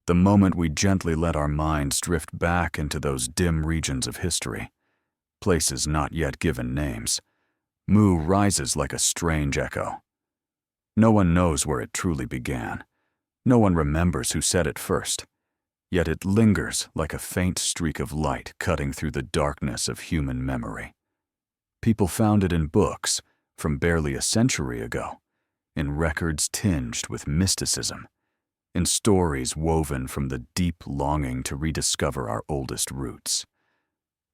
the moment we gently let our minds drift back into those dim regions of history, places not yet given names, Mu rises like a strange echo. No one knows where it truly began. No one remembers who said it first. Yet it lingers like a faint streak of light cutting through the darkness of human memory. People found it in books from barely a century ago, in records tinged with mysticism, in stories woven from the deep longing to rediscover our oldest roots.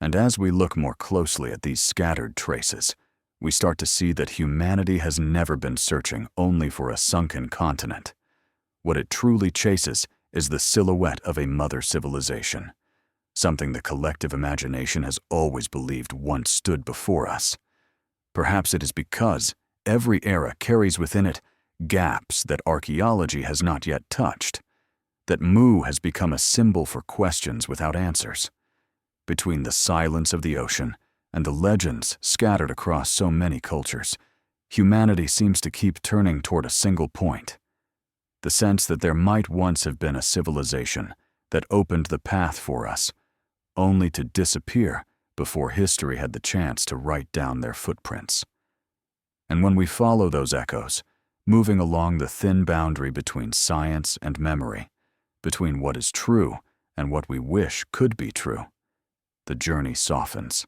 And as we look more closely at these scattered traces, we start to see that humanity has never been searching only for a sunken continent. What it truly chases is the silhouette of a mother civilization, something the collective imagination has always believed once stood before us. Perhaps it is because every era carries within it gaps that archaeology has not yet touched, that Mu has become a symbol for questions without answers. Between the silence of the ocean and the legends scattered across so many cultures, humanity seems to keep turning toward a single point: the sense that there might once have been a civilization that opened the path for us, only to disappear before history had the chance to write down their footprints. And when we follow those echoes, moving along the thin boundary between science and memory, between what is true and what we wish could be true, the journey softens.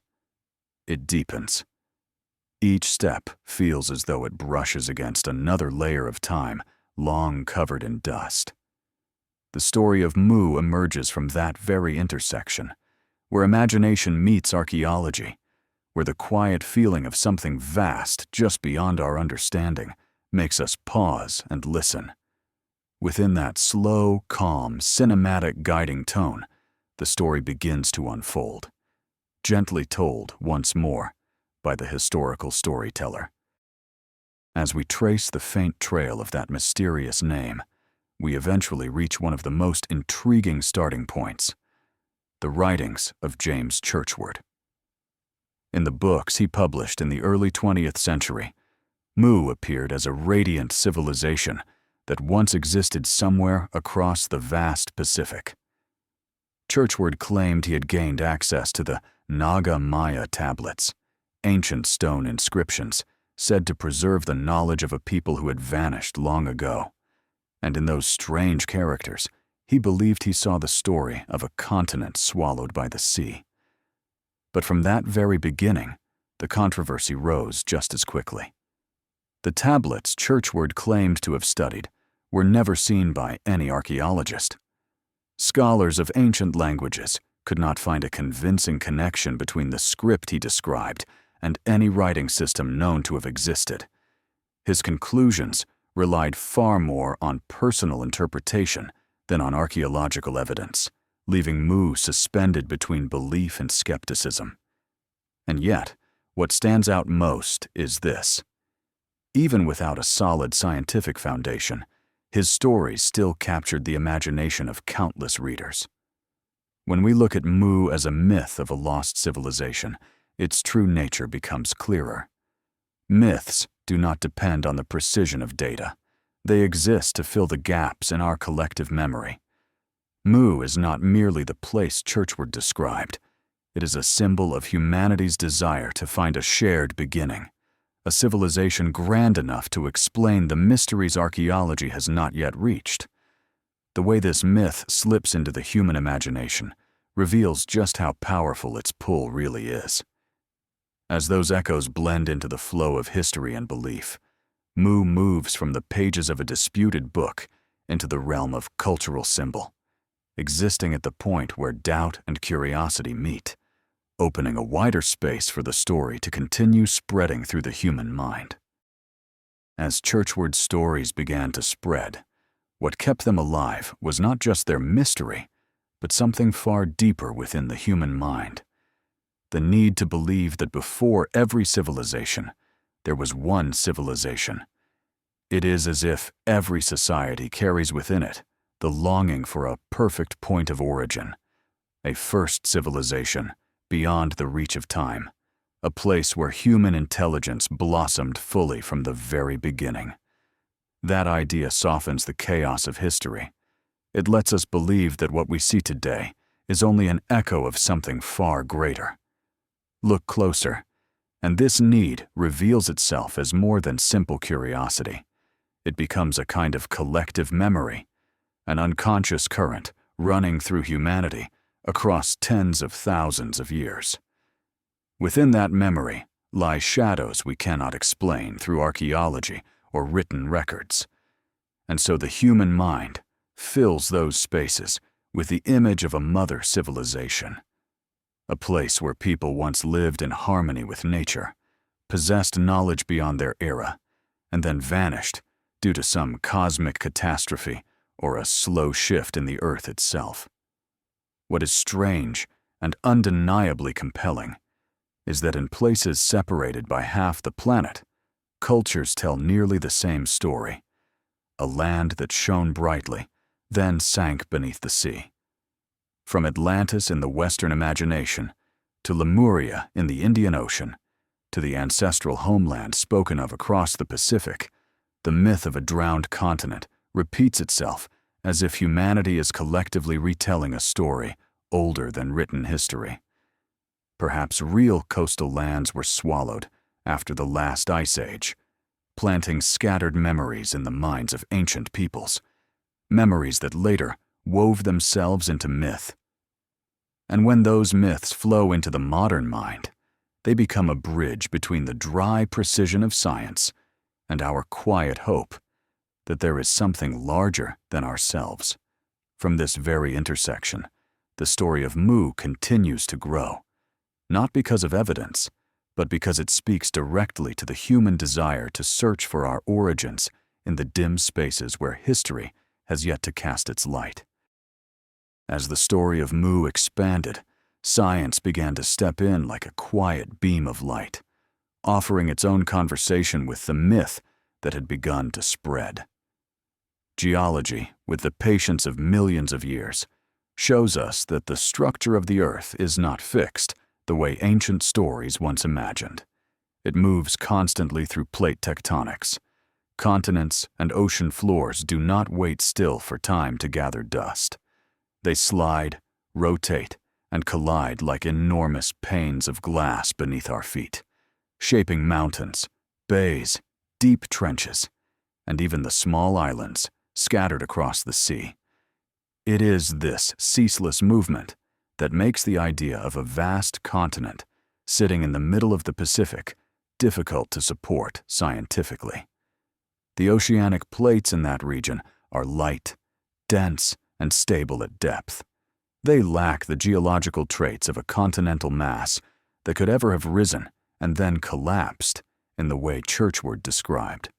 It deepens. Each step feels as though it brushes against another layer of time long covered in dust. The story of Mu emerges from that very intersection, where imagination meets archaeology, where the quiet feeling of something vast just beyond our understanding makes us pause and listen. Within that slow, calm, cinematic guiding tone, the story begins to unfold, gently told once more by the historical storyteller. As we trace the faint trail of that mysterious name, we eventually reach one of the most intriguing starting points: the writings of James Churchward. In the books he published in the early 20th century, Mu appeared as a radiant civilization that once existed somewhere across the vast Pacific. Churchward claimed he had gained access to the Naga Maya tablets, ancient stone inscriptions said to preserve the knowledge of a people who had vanished long ago. And in those strange characters, he believed he saw the story of a continent swallowed by the sea. But from that very beginning, the controversy rose just as quickly. The tablets Churchward claimed to have studied were never seen by any archaeologist. Scholars of ancient languages could not find a convincing connection between the script he described and any writing system known to have existed. His conclusions relied far more on personal interpretation than on archaeological evidence, leaving Mu suspended between belief and skepticism. And yet, what stands out most is this: even without a solid scientific foundation, his stories still captured the imagination of countless readers. When we look at Mu as a myth of a lost civilization, its true nature becomes clearer. Myths do not depend on the precision of data. They exist to fill the gaps in our collective memory. Mu is not merely the place Churchward described. It is a symbol of humanity's desire to find a shared beginning, a civilization grand enough to explain the mysteries archaeology has not yet reached. The way this myth slips into the human imagination reveals just how powerful its pull really is. As those echoes blend into the flow of history and belief, Mu moves from the pages of a disputed book into the realm of cultural symbol, existing at the point where doubt and curiosity meet, opening a wider space for the story to continue spreading through the human mind. As Churchward's stories began to spread, what kept them alive was not just their mystery, but something far deeper within the human mind: the need to believe that before every civilization, there was one civilization. It is as if every society carries within it the longing for a perfect point of origin, a first civilization beyond the reach of time, a place where human intelligence blossomed fully from the very beginning. That idea softens the chaos of history. It lets us believe that what we see today is only an echo of something far greater. Look closer, and this need reveals itself as more than simple curiosity. It becomes a kind of collective memory, an unconscious current running through humanity across tens of thousands of years. Within that memory lie shadows we cannot explain through archaeology or written records. And so the human mind fills those spaces with the image of a mother civilization, a place where people once lived in harmony with nature, possessed knowledge beyond their era, and then vanished due to some cosmic catastrophe or a slow shift in the earth itself. What is strange and undeniably compelling is that in places separated by half the planet, cultures tell nearly the same story. A land that shone brightly, then sank beneath the sea. From Atlantis in the Western imagination, to Lemuria in the Indian Ocean, to the ancestral homeland spoken of across the Pacific, the myth of a drowned continent repeats itself as if humanity is collectively retelling a story older than written history. Perhaps real coastal lands were swallowed after the last ice age, planting scattered memories in the minds of ancient peoples, memories that later wove themselves into myth. And when those myths flow into the modern mind, they become a bridge between the dry precision of science and our quiet hope that there is something larger than ourselves. From this very intersection, the story of Mu continues to grow, not because of evidence, but because it speaks directly to the human desire to search for our origins in the dim spaces where history has yet to cast its light. As the story of Mu expanded, science began to step in like a quiet beam of light, offering its own conversation with the myth that had begun to spread. Geology, with the patience of millions of years, shows us that the structure of the earth is not fixed the way ancient stories once imagined. It moves constantly through plate tectonics. Continents and ocean floors do not wait still for time to gather dust. They slide, rotate, and collide like enormous panes of glass beneath our feet, shaping mountains, bays, deep trenches, and even the small islands scattered across the sea. It is this ceaseless movement that makes the idea of a vast continent sitting in the middle of the Pacific difficult to support scientifically. The oceanic plates in that region are light, dense, and stable at depth. They lack the geological traits of a continental mass that could ever have risen and then collapsed in the way Churchward described.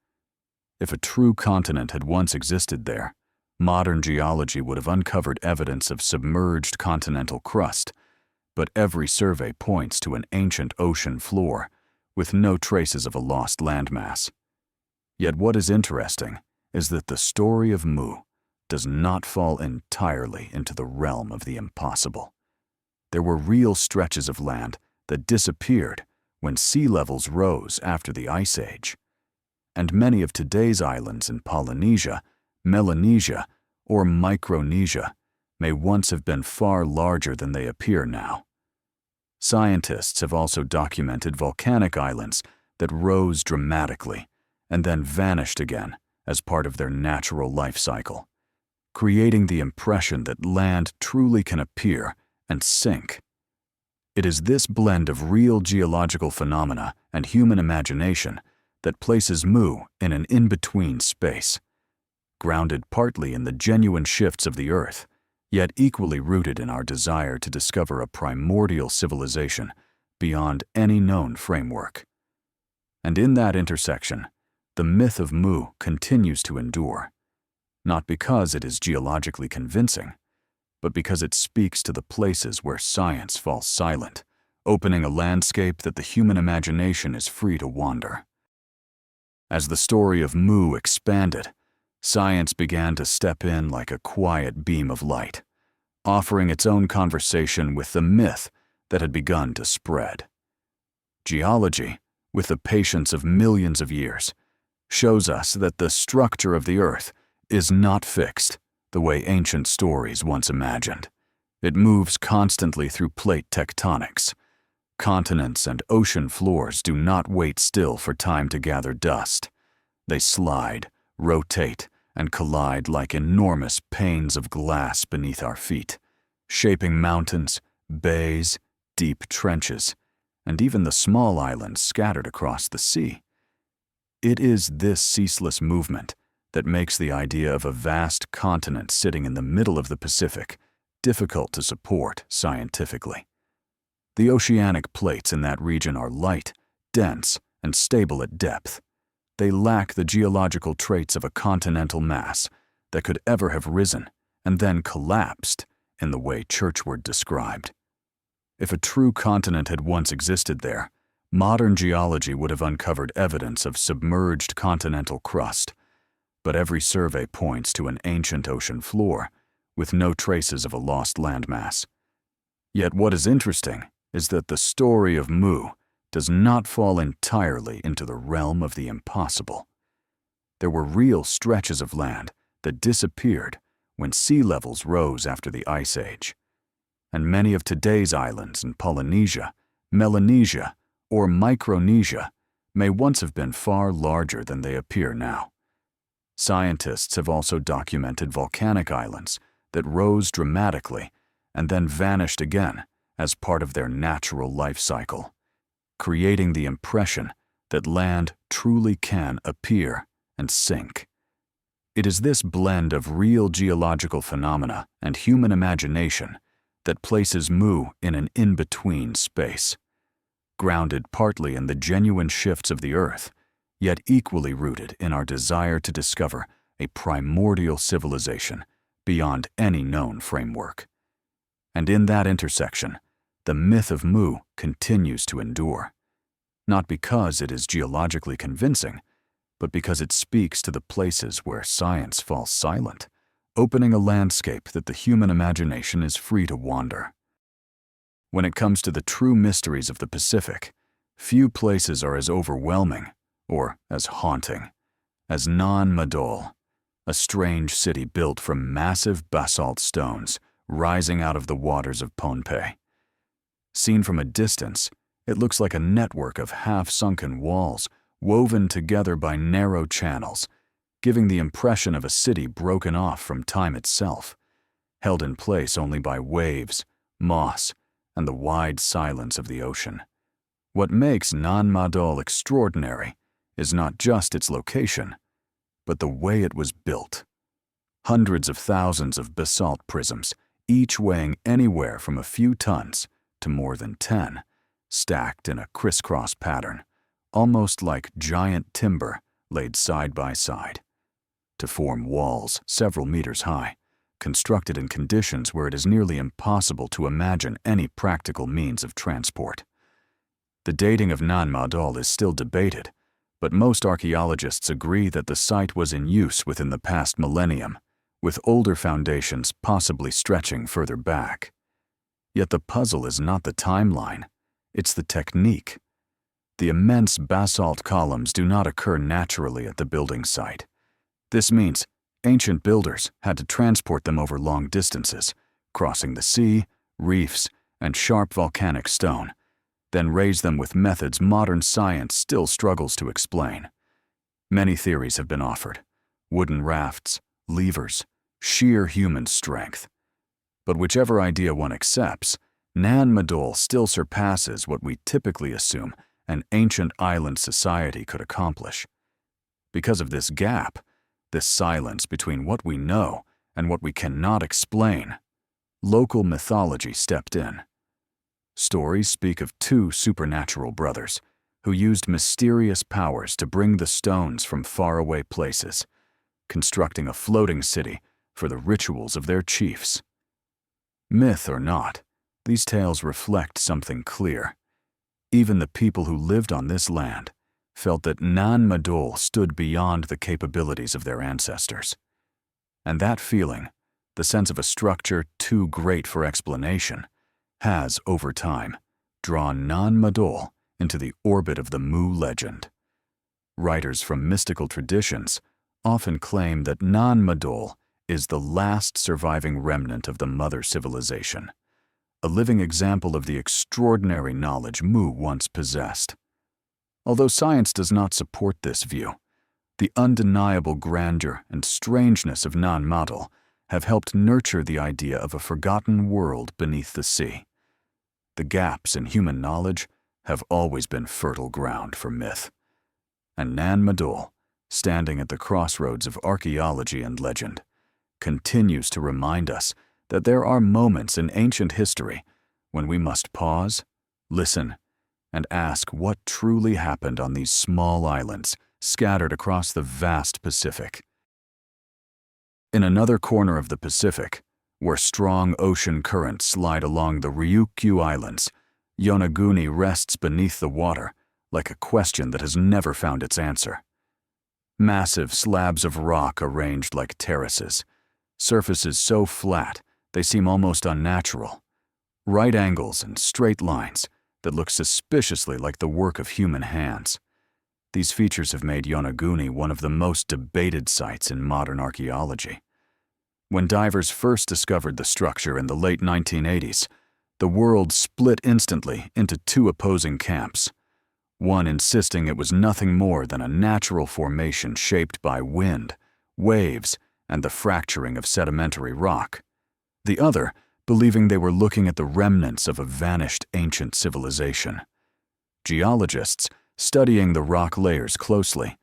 If a true continent had once existed there, modern geology would have uncovered evidence of submerged continental crust, but every survey points to an ancient ocean floor with no traces of a lost landmass. Yet what is interesting is that the story of Mu does not fall entirely into the realm of the impossible. There were real stretches of land that disappeared when sea levels rose after the Ice Age. And many of today's islands in Polynesia, Melanesia, or Micronesia may once have been far larger than they appear now. Scientists have also documented volcanic islands that rose dramatically and then vanished again as part of their natural life cycle, creating the impression that land truly can appear and sink. It is this blend of real geological phenomena and human imagination that places Mu in an in-between space, grounded partly in the genuine shifts of the Earth, yet equally rooted in our desire to discover a primordial civilization beyond any known framework. And in that intersection, the myth of Mu continues to endure, not because it is geologically convincing, but because it speaks to the places where science falls silent, opening a landscape that the human imagination is free to wander. As the story of Mu expanded, science began to step in like a quiet beam of light, offering its own conversation with the myth that had begun to spread. Geology, with the patience of millions of years, shows us that the structure of the Earth is not fixed the way ancient stories once imagined. It moves constantly through plate tectonics. Continents and ocean floors do not wait still for time to gather dust. They slide, rotate, and collide like enormous panes of glass beneath our feet, shaping mountains, bays, deep trenches, and even the small islands scattered across the sea. It is this ceaseless movement that makes the idea of a vast continent sitting in the middle of the Pacific difficult to support scientifically. The oceanic plates in that region are light, dense, and stable at depth. They lack the geological traits of a continental mass that could ever have risen and then collapsed in the way Churchward described. If a true continent had once existed there, modern geology would have uncovered evidence of submerged continental crust, but every survey points to an ancient ocean floor with no traces of a lost landmass. Yet what is interesting is that the story of Mu does not fall entirely into the realm of the impossible. There were real stretches of land that disappeared when sea levels rose after the Ice Age. And many of today's islands in Polynesia, Melanesia, or Micronesia may once have been far larger than they appear now. Scientists have also documented volcanic islands that rose dramatically and then vanished again as part of their natural life cycle, creating the impression that land truly can appear and sink. It is this blend of real geological phenomena and human imagination that places Mu in an in-between space, grounded partly in the genuine shifts of the Earth, yet equally rooted in our desire to discover a primordial civilization beyond any known framework. And in that intersection, the myth of Mu continues to endure, not because it is geologically convincing, but because it speaks to the places where science falls silent, opening a landscape that the human imagination is free to wander. When it comes to the true mysteries of the Pacific, few places are as overwhelming, or as haunting, as Nan Madol, a strange city built from massive basalt stones rising out of the waters of Pohnpei. Seen from a distance, it looks like a network of half-sunken walls woven together by narrow channels, giving the impression of a city broken off from time itself, held in place only by waves, moss, and the wide silence of the ocean. What makes Nan Madol extraordinary is not just its location, but the way it was built. Hundreds of thousands of basalt prisms, each weighing anywhere from a few tons to more than 10, stacked in a crisscross pattern, almost like giant timber laid side by side, to form walls several meters high, constructed in conditions where it is nearly impossible to imagine any practical means of transport. The dating of Nan Madol is still debated, but most archaeologists agree that the site was in use within the past millennium, with older foundations possibly stretching further back. Yet the puzzle is not the timeline, it's the technique. The immense basalt columns do not occur naturally at the building site. This means ancient builders had to transport them over long distances, crossing the sea, reefs, and sharp volcanic stone, then raise them with methods modern science still struggles to explain. Many theories have been offered: wooden rafts, levers, sheer human strength. But whichever idea one accepts, Nan Madol still surpasses what we typically assume an ancient island society could accomplish. Because of this gap, this silence between what we know and what we cannot explain, local mythology stepped in. Stories speak of two supernatural brothers who used mysterious powers to bring the stones from faraway places, constructing a floating city for the rituals of their chiefs. Myth or not, these tales reflect something clear. Even the people who lived on this land felt that Nan Madol stood beyond the capabilities of their ancestors. And that feeling, the sense of a structure too great for explanation, has, over time, drawn Nan Madol into the orbit of the Mu legend. Writers from mystical traditions often claim that Nan Madol is the last surviving remnant of the mother civilization, a living example of the extraordinary knowledge Mu once possessed. Although science does not support this view, the undeniable grandeur and strangeness of Nan Madol have helped nurture the idea of a forgotten world beneath the sea. The gaps in human knowledge have always been fertile ground for myth. And Nan Madol, standing at the crossroads of archaeology and legend, continues to remind us that there are moments in ancient history when we must pause, listen, and ask what truly happened on these small islands scattered across the vast Pacific. In another corner of the Pacific, where strong ocean currents slide along the Ryukyu Islands, Yonaguni rests beneath the water like a question that has never found its answer. Massive slabs of rock arranged like terraces, surfaces so flat they seem almost unnatural, right angles and straight lines that look suspiciously like the work of human hands. These features have made Yonaguni one of the most debated sites in modern archaeology. When divers first discovered the structure in the late 1980s, the world split instantly into two opposing camps, one insisting it was nothing more than a natural formation shaped by wind, waves, and the fracturing of sedimentary rock, the other believing they were looking at the remnants of a vanished ancient civilization. Geologists, studying the rock layers closely,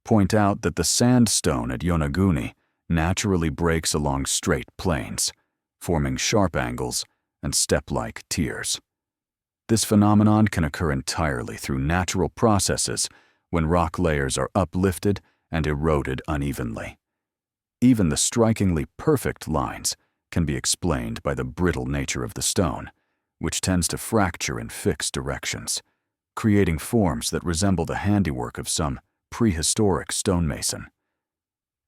point out that the sandstone at Yonaguni naturally breaks along straight planes, forming sharp angles and step-like tiers. This phenomenon can occur entirely through natural processes when rock layers are uplifted and eroded unevenly. Even the strikingly perfect lines can be explained by the brittle nature of the stone, which tends to fracture in fixed directions, creating forms that resemble the handiwork of some prehistoric stonemason.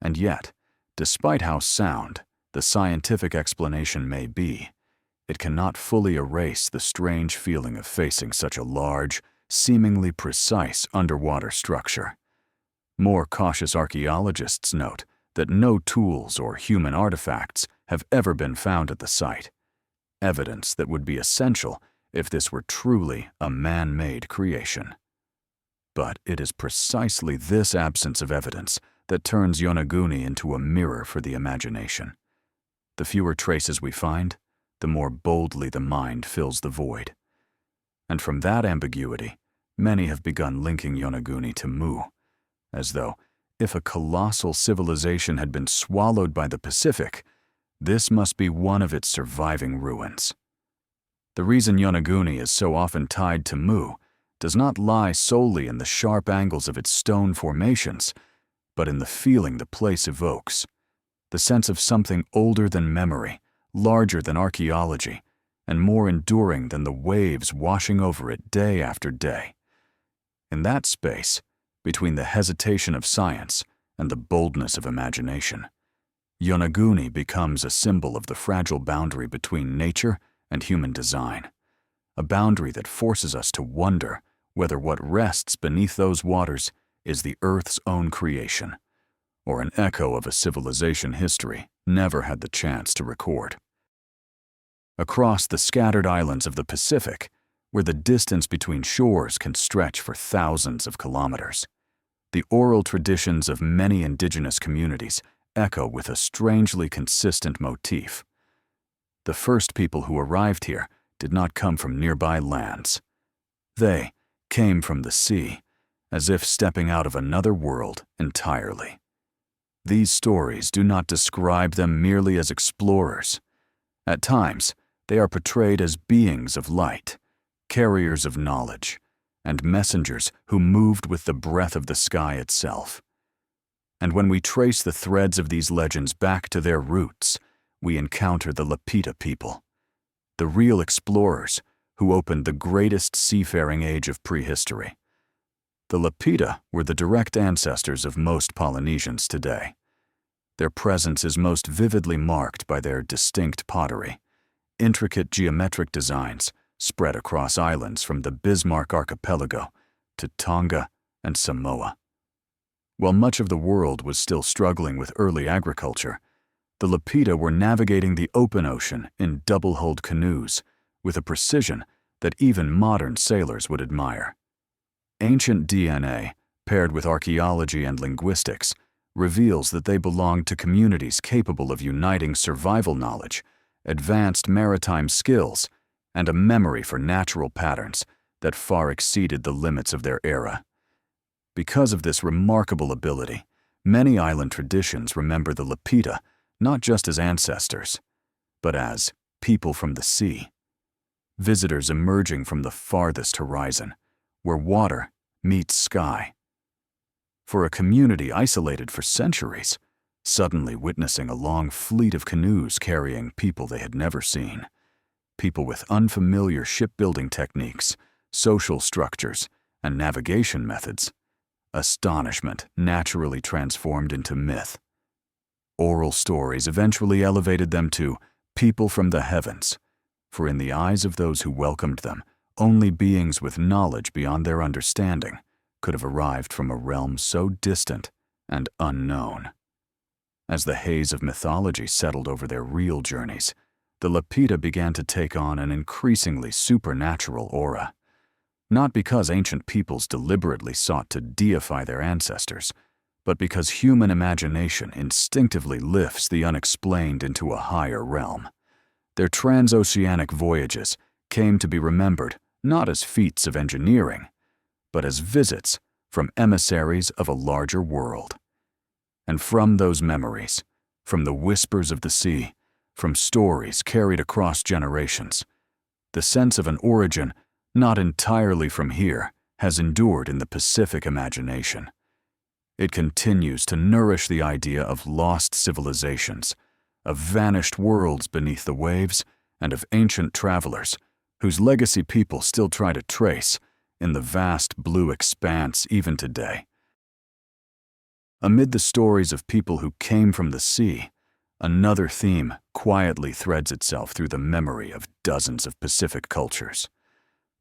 And yet, despite how sound the scientific explanation may be, it cannot fully erase the strange feeling of facing such a large, seemingly precise underwater structure. More cautious archaeologists note that no tools or human artifacts have ever been found at the site, evidence that would be essential if this were truly a man-made creation. But it is precisely this absence of evidence that turns Yonaguni into a mirror for the imagination. The fewer traces we find, the more boldly the mind fills the void. And from that ambiguity, many have begun linking Yonaguni to Mu, as though, if a colossal civilization had been swallowed by the Pacific, this must be one of its surviving ruins. The reason Yonaguni is so often tied to Mu does not lie solely in the sharp angles of its stone formations, but in the feeling the place evokes, the sense of something older than memory, larger than archaeology, and more enduring than the waves washing over it day after day. In that space, between the hesitation of science and the boldness of imagination, Yonaguni becomes a symbol of the fragile boundary between nature and human design, a boundary that forces us to wonder whether what rests beneath those waters is the Earth's own creation, or an echo of a civilization history never had the chance to record. Across the scattered islands of the Pacific, where the distance between shores can stretch for thousands of kilometers, the oral traditions of many indigenous communities echo with a strangely consistent motif. The first people who arrived here did not come from nearby lands. They came from the sea, as if stepping out of another world entirely. These stories do not describe them merely as explorers. At times, they are portrayed as beings of light, carriers of knowledge, and messengers who moved with the breath of the sky itself. And when we trace the threads of these legends back to their roots, we encounter the Lapita people, the real explorers who opened the greatest seafaring age of prehistory. The Lapita were the direct ancestors of most Polynesians today. Their presence is most vividly marked by their distinct pottery, intricate geometric designs spread across islands from the Bismarck Archipelago to Tonga and Samoa. While much of the world was still struggling with early agriculture, The Lapita were navigating the open ocean in double-hulled canoes with a precision that even modern sailors would admire. Ancient DNA, paired with archaeology and linguistics, reveals that they belonged to communities capable of uniting survival knowledge, advanced maritime skills, and a memory for natural patterns that far exceeded the limits of their era. Because of this remarkable ability, many island traditions remember the Lapita not just as ancestors, but as people from the sea, visitors emerging from the farthest horizon, where water meets sky. For a community isolated for centuries, suddenly witnessing a long fleet of canoes carrying people they had never seen, people with unfamiliar shipbuilding techniques, social structures, and navigation methods, astonishment naturally transformed into myth. Oral stories eventually elevated them to people from the heavens, for in the eyes of those who welcomed them, only beings with knowledge beyond their understanding could have arrived from a realm so distant and unknown. As the haze of mythology settled over their real journeys, the Lapita began to take on an increasingly supernatural aura. Not because ancient peoples deliberately sought to deify their ancestors, but because human imagination instinctively lifts the unexplained into a higher realm. Their transoceanic voyages came to be remembered not as feats of engineering, but as visits from emissaries of a larger world. And from those memories, from the whispers of the sea, from stories carried across generations, the sense of an origin not entirely from here has endured in the Pacific imagination. It continues to nourish the idea of lost civilizations, of vanished worlds beneath the waves, and of ancient travelers whose legacy people still try to trace in the vast blue expanse even today. Amid the stories of people who came from the sea, another theme quietly threads itself through the memory of dozens of Pacific cultures.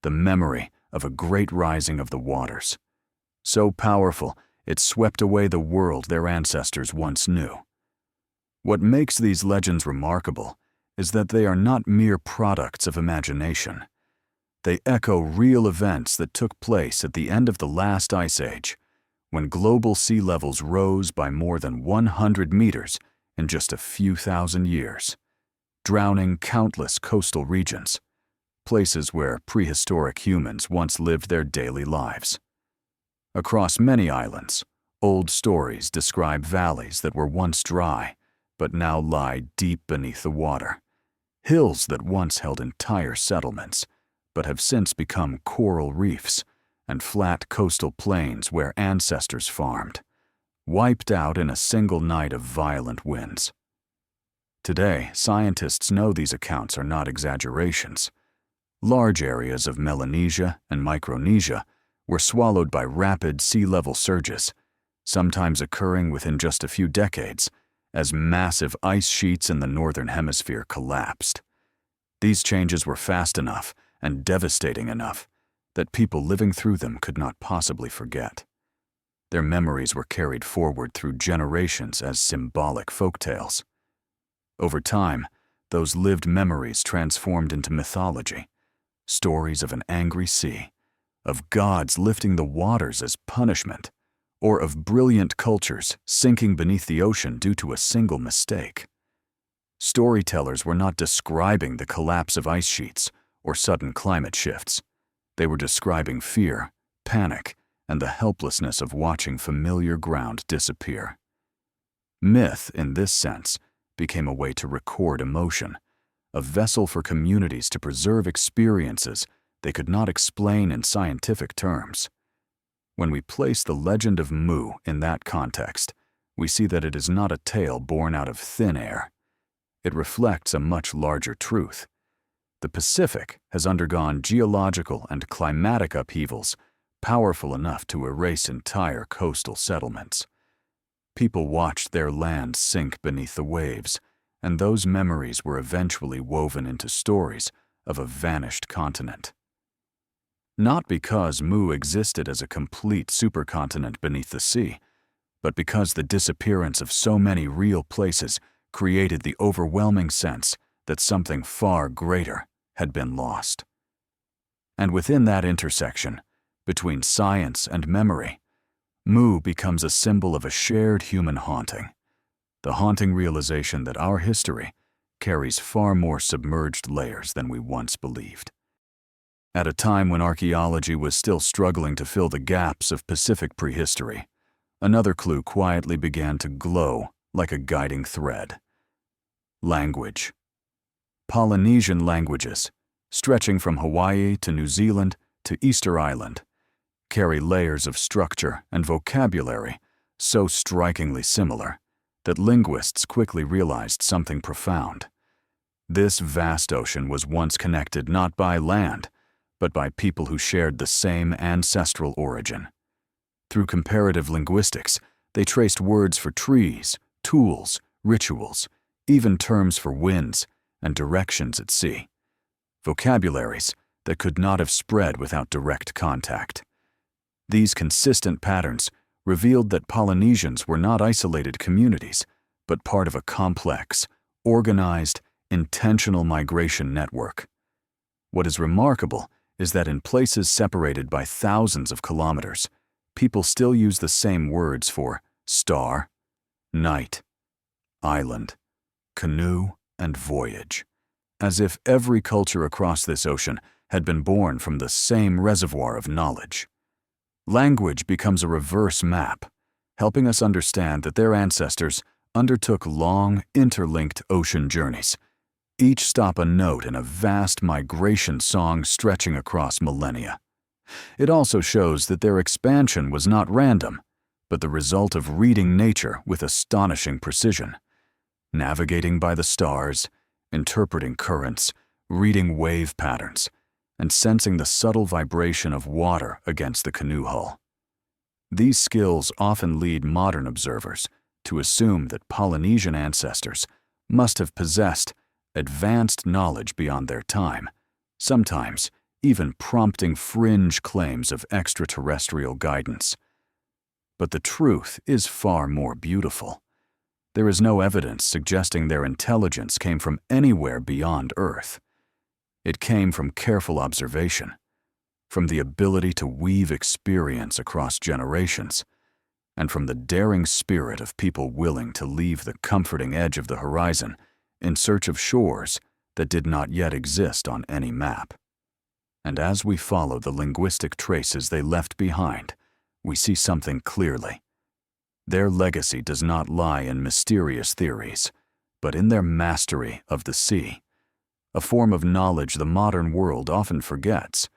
The memory of a great rising of the waters, so powerful it swept away the world their ancestors once knew. What makes these legends remarkable is that they are not mere products of imagination. They echo real events that took place at the end of the last ice age, when global sea levels rose by more than 100 meters in just a few thousand years, drowning countless coastal regions, places where prehistoric humans once lived their daily lives. Across many islands, old stories describe valleys that were once dry, but now lie deep beneath the water, hills that once held entire settlements, but have since become coral reefs, and flat coastal plains where ancestors farmed, wiped out in a single night of violent winds. Today, scientists know these accounts are not exaggerations. Large areas of Melanesia and Micronesia were swallowed by rapid sea level surges, sometimes occurring within just a few decades, as massive ice sheets in the northern hemisphere collapsed. These changes were fast enough and devastating enough that people living through them could not possibly forget. Their memories were carried forward through generations as symbolic folktales. Over time, those lived memories transformed into mythology, stories of an angry sea, of gods lifting the waters as punishment, or of brilliant cultures sinking beneath the ocean due to a single mistake. Storytellers were not describing the collapse of ice sheets or sudden climate shifts. They were describing fear, panic, and the helplessness of watching familiar ground disappear. Myth, in this sense, became a way to record emotion, a vessel for communities to preserve experiences they could not explain in scientific terms. When we place the legend of Mu in that context, we see that it is not a tale born out of thin air. It reflects a much larger truth. The Pacific has undergone geological and climatic upheavals powerful enough to erase entire coastal settlements. People watched their land sink beneath the waves, and those memories were eventually woven into stories of a vanished continent. Not because Mu existed as a complete supercontinent beneath the sea, but because the disappearance of so many real places created the overwhelming sense that something far greater had been lost. And within that intersection, between science and memory, Mu becomes a symbol of a shared human haunting, the haunting realization that our history carries far more submerged layers than we once believed. At a time when archaeology was still struggling to fill the gaps of Pacific prehistory, another clue quietly began to glow like a guiding thread. Language. Polynesian languages, stretching from Hawaii to New Zealand to Easter Island, carry layers of structure and vocabulary so strikingly similar that linguists quickly realized something profound. This vast ocean was once connected not by land, but by people who shared the same ancestral origin. Through comparative linguistics, they traced words for trees, tools, rituals, even terms for winds and directions at sea. Vocabularies that could not have spread without direct contact. These consistent patterns revealed that Polynesians were not isolated communities, but part of a complex, organized, intentional migration network. What is remarkable is that in places separated by thousands of kilometers, people still use the same words for star, night, island, canoe, and voyage, as if every culture across this ocean had been born from the same reservoir of knowledge. Language becomes a reverse map, helping us understand that their ancestors undertook long, interlinked ocean journeys, each stop a note in a vast migration song stretching across millennia. It also shows that their expansion was not random, but the result of reading nature with astonishing precision, navigating by the stars, interpreting currents, reading wave patterns, and sensing the subtle vibration of water against the canoe hull. These skills often lead modern observers to assume that Polynesian ancestors must have possessed advanced knowledge beyond their time, sometimes even prompting fringe claims of extraterrestrial guidance. But the truth is far more beautiful. There is no evidence suggesting their intelligence came from anywhere beyond Earth. It came from careful observation, from the ability to weave experience across generations, and from the daring spirit of people willing to leave the comforting edge of the horizon in search of shores that did not yet exist on any map. And as we follow the linguistic traces they left behind, we see something clearly. Their legacy does not lie in mysterious theories, but in their mastery of the sea, a form of knowledge the modern world often forgets,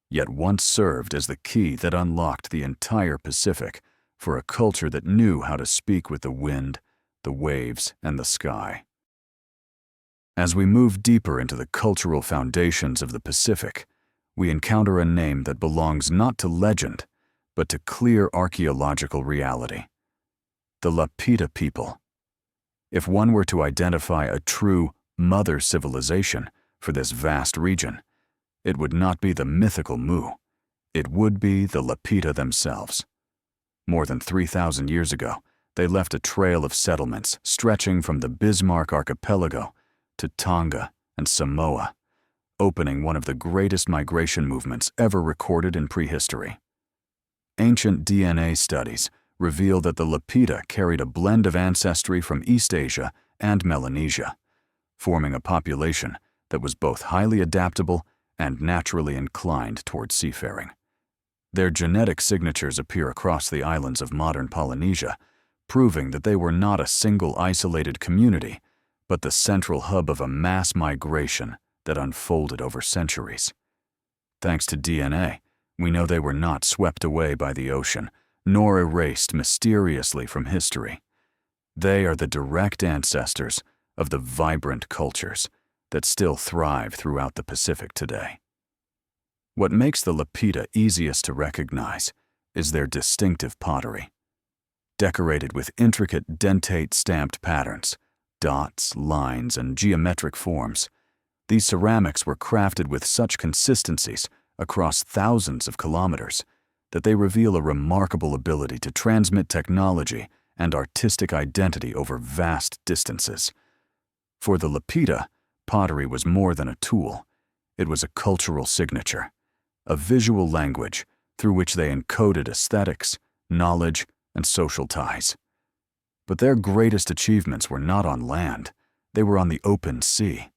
yet once served as the key that unlocked the entire Pacific for a culture that knew how to speak with the wind, the waves, and the sky. As we move deeper into the cultural foundations of the Pacific, we encounter a name that belongs not to legend, but to clear archaeological reality: the Lapita people. If one were to identify a true mother civilization for this vast region, it would not be the mythical Mu, it would be the Lapita themselves. More than 3,000 years ago, they left a trail of settlements stretching from the Bismarck archipelago to Tonga and Samoa, opening one of the greatest migration movements ever recorded in prehistory. Ancient DNA studies reveal that the Lapita carried a blend of ancestry from East Asia and Melanesia, forming a population that was both highly adaptable and naturally inclined toward seafaring. Their genetic signatures appear across the islands of modern Polynesia, proving that they were not a single isolated community, but the central hub of a mass migration that unfolded over centuries. Thanks to DNA, we know they were not swept away by the ocean, nor erased mysteriously from history. They are the direct ancestors of the vibrant cultures that still thrive throughout the Pacific today. What makes the Lapita easiest to recognize is their distinctive pottery. Decorated with intricate dentate-stamped patterns, dots, lines, and geometric forms, these ceramics were crafted with such consistencies across thousands of kilometers that they reveal a remarkable ability to transmit technology and artistic identity over vast distances, For the Lapita, pottery was more than a tool. It was a cultural signature, a visual language through which they encoded aesthetics, knowledge, and social ties. But their greatest achievements were not on land, they were on the open sea.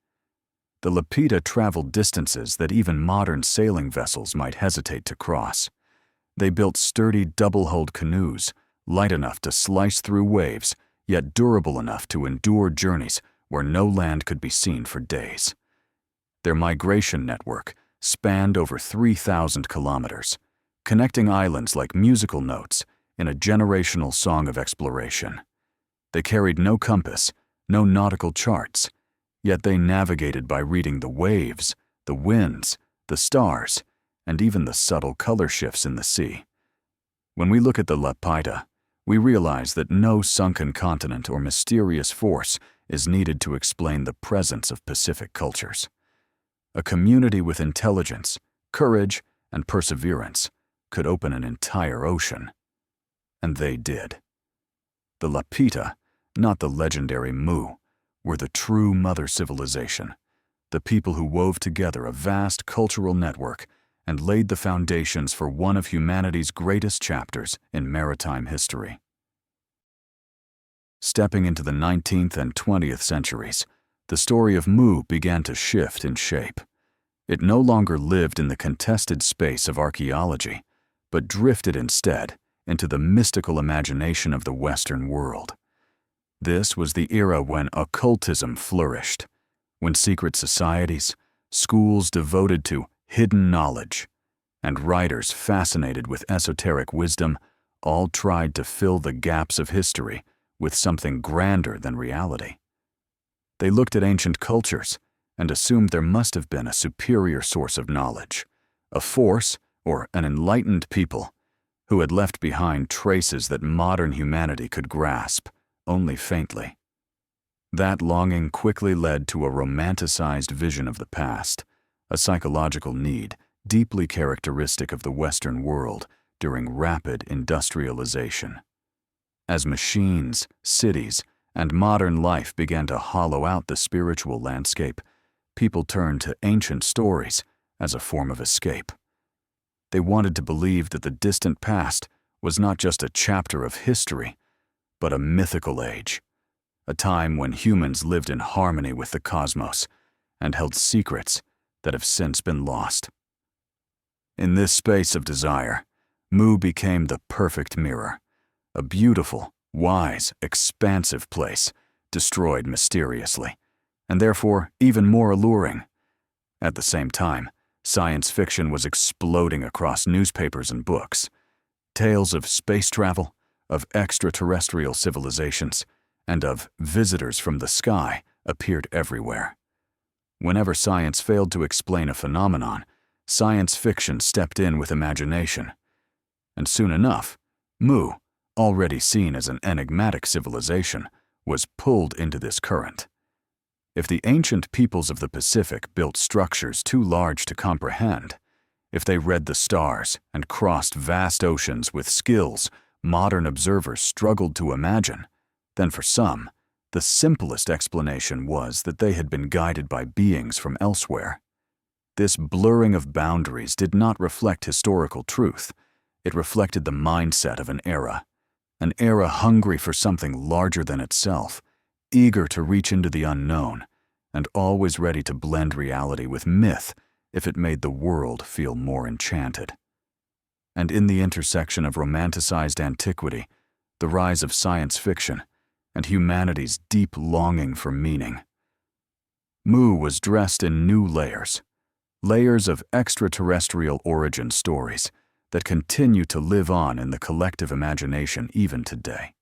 The Lapita traveled distances that even modern sailing vessels might hesitate to cross. They built sturdy double-hulled canoes, light enough to slice through waves, yet durable enough to endure journeys where no land could be seen for days. Their migration network spanned over 3,000 kilometers, connecting islands like musical notes in a generational song of exploration. They carried no compass, no nautical charts, yet they navigated by reading the waves, the winds, the stars, and even the subtle color shifts in the sea. When we look at the Lapita, we realize that no sunken continent or mysterious force is needed to explain the presence of Pacific cultures. A community with intelligence, courage, and perseverance could open an entire ocean. And they did. The Lapita, not the legendary Mu, were the true mother civilization, the people who wove together a vast cultural network and laid the foundations for one of humanity's greatest chapters in maritime history. Stepping into the 19th and 20th centuries, the story of Mu began to shift in shape. It no longer lived in the contested space of archaeology, but drifted instead into the mystical imagination of the Western world. This was the era when occultism flourished, when secret societies, schools devoted to hidden knowledge, and writers fascinated with esoteric wisdom all tried to fill the gaps of history with something grander than reality. They looked at ancient cultures and assumed there must have been a superior source of knowledge, a force or an enlightened people who had left behind traces that modern humanity could grasp only faintly. That longing quickly led to a romanticized vision of the past, a psychological need deeply characteristic of the Western world during rapid industrialization. As machines, cities, and modern life began to hollow out the spiritual landscape, people turned to ancient stories as a form of escape. They wanted to believe that the distant past was not just a chapter of history, but a mythical age, a time when humans lived in harmony with the cosmos and held secrets that have since been lost. In this space of desire, Mu became the perfect mirror, a beautiful, wise, expansive place, destroyed mysteriously, and therefore even more alluring. At the same time, science fiction was exploding across newspapers and books. Tales of space travel, of extraterrestrial civilizations, and of visitors from the sky appeared everywhere. Whenever science failed to explain a phenomenon, science fiction stepped in with imagination. And soon enough, Mu, already seen as an enigmatic civilization, was pulled into this current. If the ancient peoples of the Pacific built structures too large to comprehend, if they read the stars and crossed vast oceans with skills modern observers struggled to imagine, then for some, the simplest explanation was that they had been guided by beings from elsewhere. This blurring of boundaries did not reflect historical truth. It reflected the mindset of an era hungry for something larger than itself, eager to reach into the unknown, and always ready to blend reality with myth if it made the world feel more enchanted. And in the intersection of romanticized antiquity, the rise of science fiction, and humanity's deep longing for meaning, Mu was dressed in new layers of extraterrestrial origin stories that continue to live on in the collective imagination even today.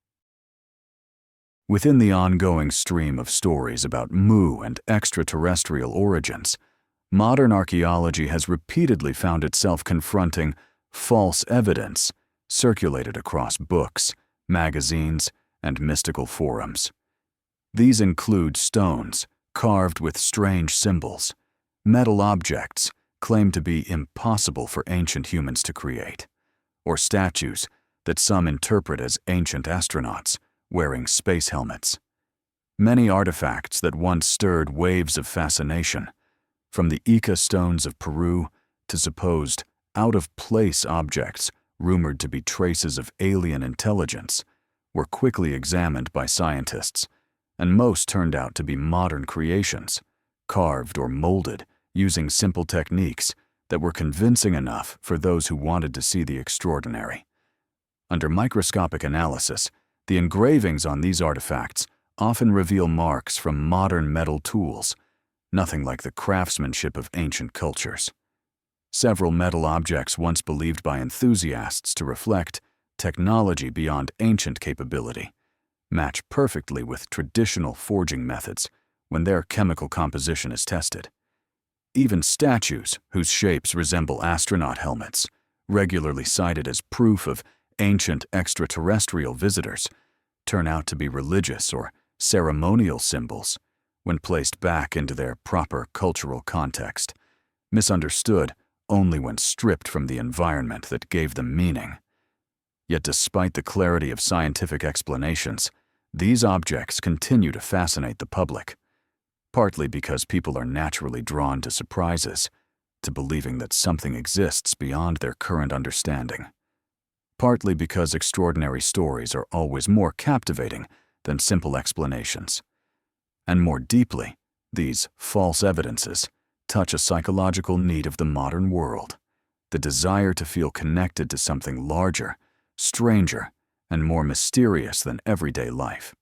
Within the ongoing stream of stories about Mu and extraterrestrial origins, modern archaeology has repeatedly found itself confronting false evidence circulated across books, magazines, and mystical forums. These include stones carved with strange symbols, metal objects claimed to be impossible for ancient humans to create, or statues that some interpret as ancient astronauts wearing space helmets. Many artifacts that once stirred waves of fascination, from the Ica stones of Peru to supposed out-of-place objects rumored to be traces of alien intelligence, were quickly examined by scientists, and most turned out to be modern creations, carved or molded using simple techniques that were convincing enough for those who wanted to see the extraordinary. Under microscopic analysis, the engravings on these artifacts often reveal marks from modern metal tools, nothing like the craftsmanship of ancient cultures. Several metal objects once believed by enthusiasts to reflect technology beyond ancient capability match perfectly with traditional forging methods when their chemical composition is tested. Even statues whose shapes resemble astronaut helmets, regularly cited as proof of ancient extraterrestrial visitors, turn out to be religious or ceremonial symbols when placed back into their proper cultural context, misunderstood only when stripped from the environment that gave them meaning. Yet despite the clarity of scientific explanations, these objects continue to fascinate the public, partly because people are naturally drawn to surprises, to believing that something exists beyond their current understanding, partly because extraordinary stories are always more captivating than simple explanations. And more deeply, these false evidences touch a psychological need of the modern world, the desire to feel connected to something larger, stranger, and more mysterious than everyday life.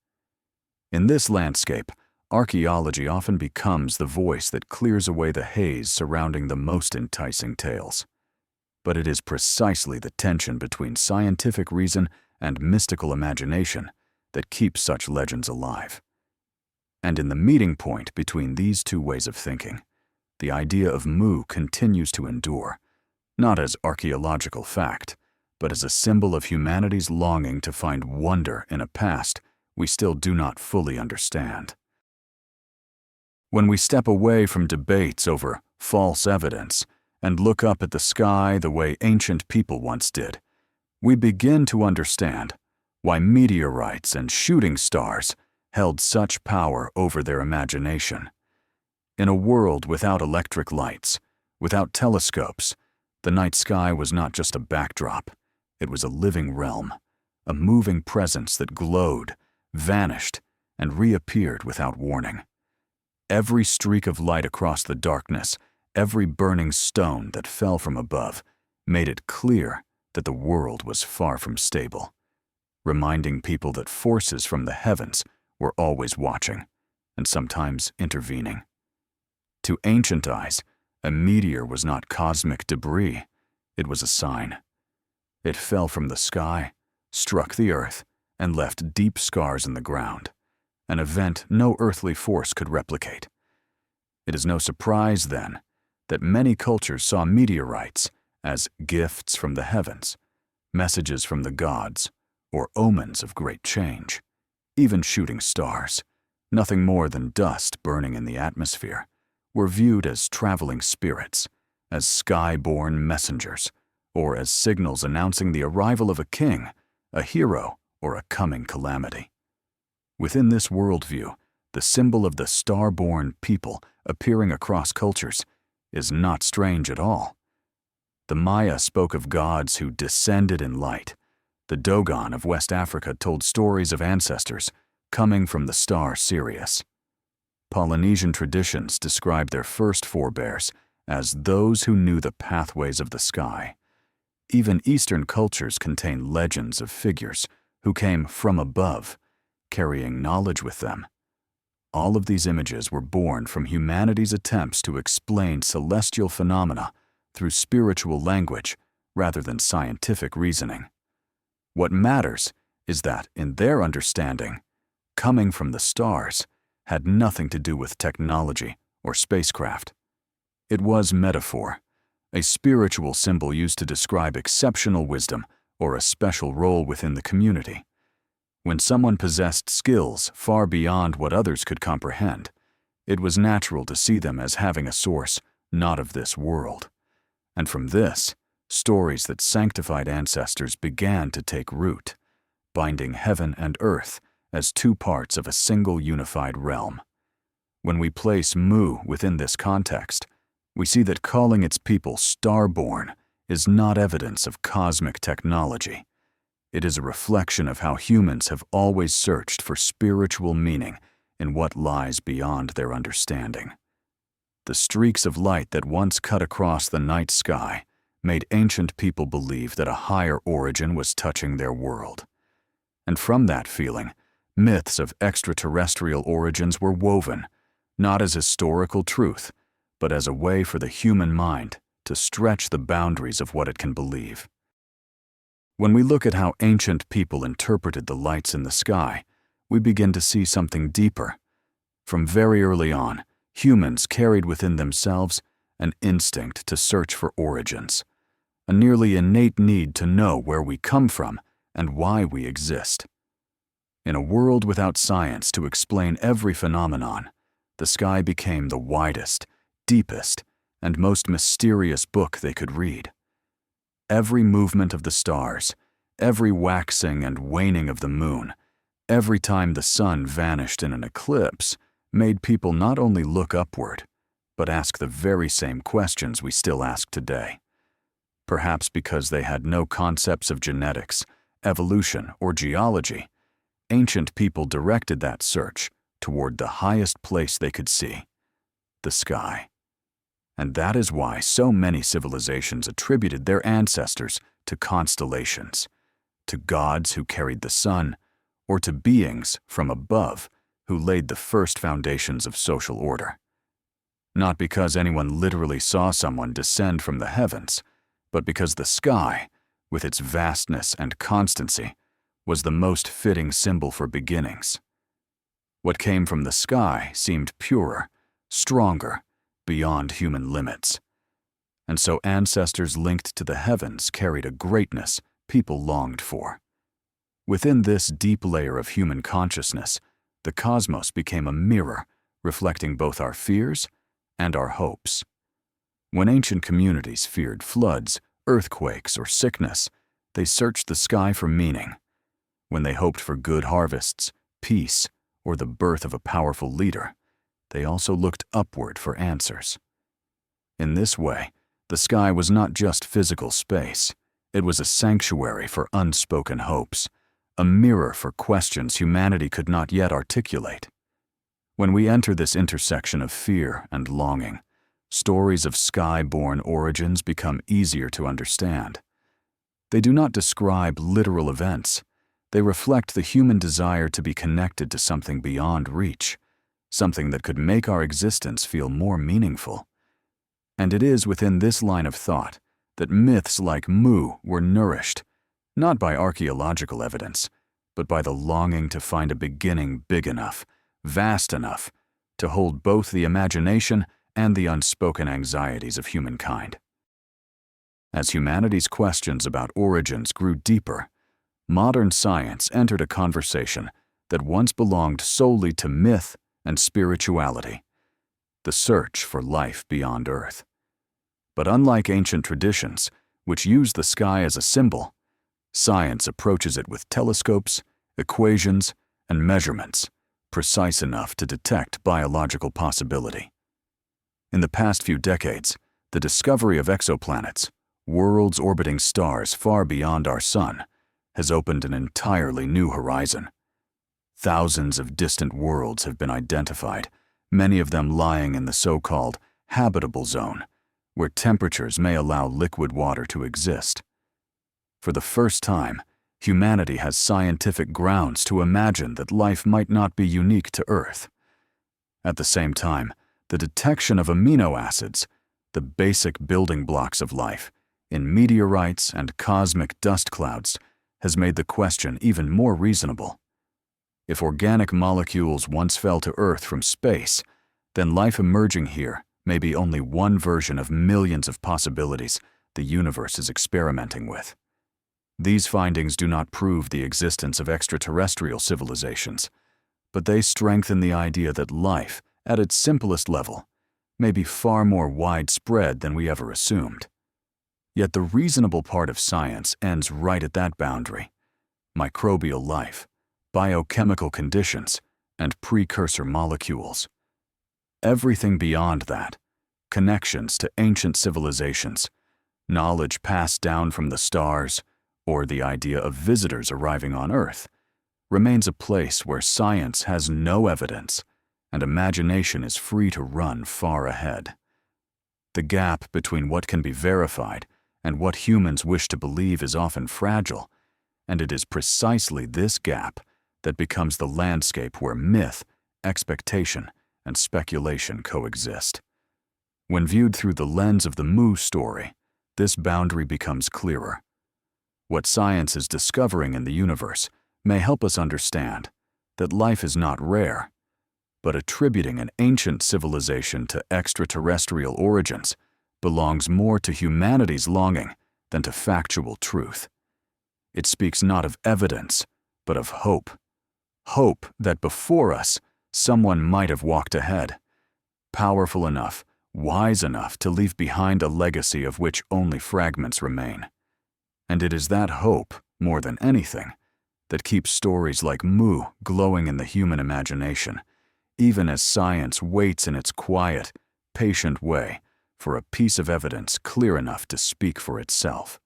In this landscape, archaeology often becomes the voice that clears away the haze surrounding the most enticing tales. But it is precisely the tension between scientific reason and mystical imagination that keeps such legends alive. And in the meeting point between these two ways of thinking, the idea of Mu continues to endure, not as archaeological fact, but as a symbol of humanity's longing to find wonder in a past we still do not fully understand. When we step away from debates over false evidence and look up at the sky the way ancient people once did, we begin to understand why meteorites and shooting stars held such power over their imagination. In a world without electric lights, without telescopes, the night sky was not just a backdrop, it was a living realm, a moving presence that glowed, vanished, and reappeared without warning. Every streak of light across the darkness, every burning stone that fell from above, made it clear that the world was far from stable, reminding people that forces from the heavens were always watching, and sometimes intervening. To ancient eyes, a meteor was not cosmic debris, it was a sign. It fell from the sky, struck the earth, and left deep scars in the ground, an event no earthly force could replicate. It is no surprise, then, that many cultures saw meteorites as gifts from the heavens, messages from the gods, or omens of great change. Even shooting stars, nothing more than dust burning in the atmosphere, were viewed as traveling spirits, as sky-born messengers, or as signals announcing the arrival of a king, a hero, or a coming calamity. Within this worldview, the symbol of the star-born people appearing across cultures is not strange at all. The Maya spoke of gods who descended in light. The Dogon of West Africa told stories of ancestors coming from the star Sirius. Polynesian traditions describe their first forebears as those who knew the pathways of the sky. Even Eastern cultures contain legends of figures who came from above, carrying knowledge with them. All of these images were born from humanity's attempts to explain celestial phenomena through spiritual language rather than scientific reasoning. What matters is that, in their understanding, coming from the stars had nothing to do with technology or spacecraft. It was metaphor, a spiritual symbol used to describe exceptional wisdom or a special role within the community. When someone possessed skills far beyond what others could comprehend, it was natural to see them as having a source not of this world. And from this, stories that sanctified ancestors began to take root, binding heaven and earth as two parts of a single unified realm. When we place Mu within this context, we see that calling its people starborn is not evidence of cosmic technology. It is a reflection of how humans have always searched for spiritual meaning in what lies beyond their understanding. The streaks of light that once cut across the night sky made ancient people believe that a higher origin was touching their world. And from that feeling, myths of extraterrestrial origins were woven, not as historical truth, but as a way for the human mind to stretch the boundaries of what it can believe. When we look at how ancient people interpreted the lights in the sky, we begin to see something deeper. From very early on, humans carried within themselves an instinct to search for origins, a nearly innate need to know where we come from and why we exist. In a world without science to explain every phenomenon, the sky became the widest, deepest, and most mysterious book they could read. Every movement of the stars, every waxing and waning of the moon, every time the sun vanished in an eclipse, made people not only look upward, but ask the very same questions we still ask today. Perhaps because they had no concepts of genetics, evolution, or geology, ancient people directed that search toward the highest place they could see, the sky. And that is why so many civilizations attributed their ancestors to constellations, to gods who carried the sun, or to beings from above who laid the first foundations of social order. Not because anyone literally saw someone descend from the heavens, but because the sky, with its vastness and constancy, was the most fitting symbol for beginnings. What came from the sky seemed purer, stronger, beyond human limits. And so ancestors linked to the heavens carried a greatness people longed for. Within this deep layer of human consciousness, the cosmos became a mirror reflecting both our fears and our hopes. When ancient communities feared floods, earthquakes, or sickness, they searched the sky for meaning. When they hoped for good harvests, peace, or the birth of a powerful leader, they also looked upward for answers. In this way, the sky was not just physical space. It was a sanctuary for unspoken hopes, a mirror for questions humanity could not yet articulate. When we enter this intersection of fear and longing, stories of sky-born origins become easier to understand. They do not describe literal events. They reflect the human desire to be connected to something beyond reach, something that could make our existence feel more meaningful. And it is within this line of thought that myths like Mu were nourished, not by archaeological evidence, but by the longing to find a beginning big enough, vast enough, to hold both the imagination and the unspoken anxieties of humankind. As humanity's questions about origins grew deeper, modern science entered a conversation that once belonged solely to myth and spirituality, the search for life beyond Earth. But unlike ancient traditions, which use the sky as a symbol, science approaches it with telescopes, equations, and measurements, precise enough to detect biological possibility. In the past few decades, the discovery of exoplanets, worlds orbiting stars far beyond our sun, has opened an entirely new horizon. Thousands of distant worlds have been identified, many of them lying in the so-called habitable zone, where temperatures may allow liquid water to exist. For the first time, humanity has scientific grounds to imagine that life might not be unique to Earth. At the same time, the detection of amino acids, the basic building blocks of life, in meteorites and cosmic dust clouds, has made the question even more reasonable. If organic molecules once fell to Earth from space, then life emerging here may be only one version of millions of possibilities the universe is experimenting with. These findings do not prove the existence of extraterrestrial civilizations, but they strengthen the idea that life, at its simplest level, may be far more widespread than we ever assumed. Yet the reasonable part of science ends right at that boundary: microbial life, biochemical conditions, and precursor molecules. Everything beyond that, connections to ancient civilizations, knowledge passed down from the stars, or the idea of visitors arriving on Earth, remains a place where science has no evidence and imagination is free to run far ahead. The gap between what can be verified and what humans wish to believe is often fragile, and it is precisely this gap that becomes the landscape where myth, expectation, and speculation coexist. When viewed through the lens of the Mu story, this boundary becomes clearer. What science is discovering in the universe may help us understand that life is not rare, but attributing an ancient civilization to extraterrestrial origins belongs more to humanity's longing than to factual truth. It speaks not of evidence, but of hope. Hope that before us, someone might have walked ahead, powerful enough, wise enough to leave behind a legacy of which only fragments remain. And it is that hope, more than anything, that keeps stories like Mu glowing in the human imagination, even as science waits in its quiet, patient way for a piece of evidence clear enough to speak for itself.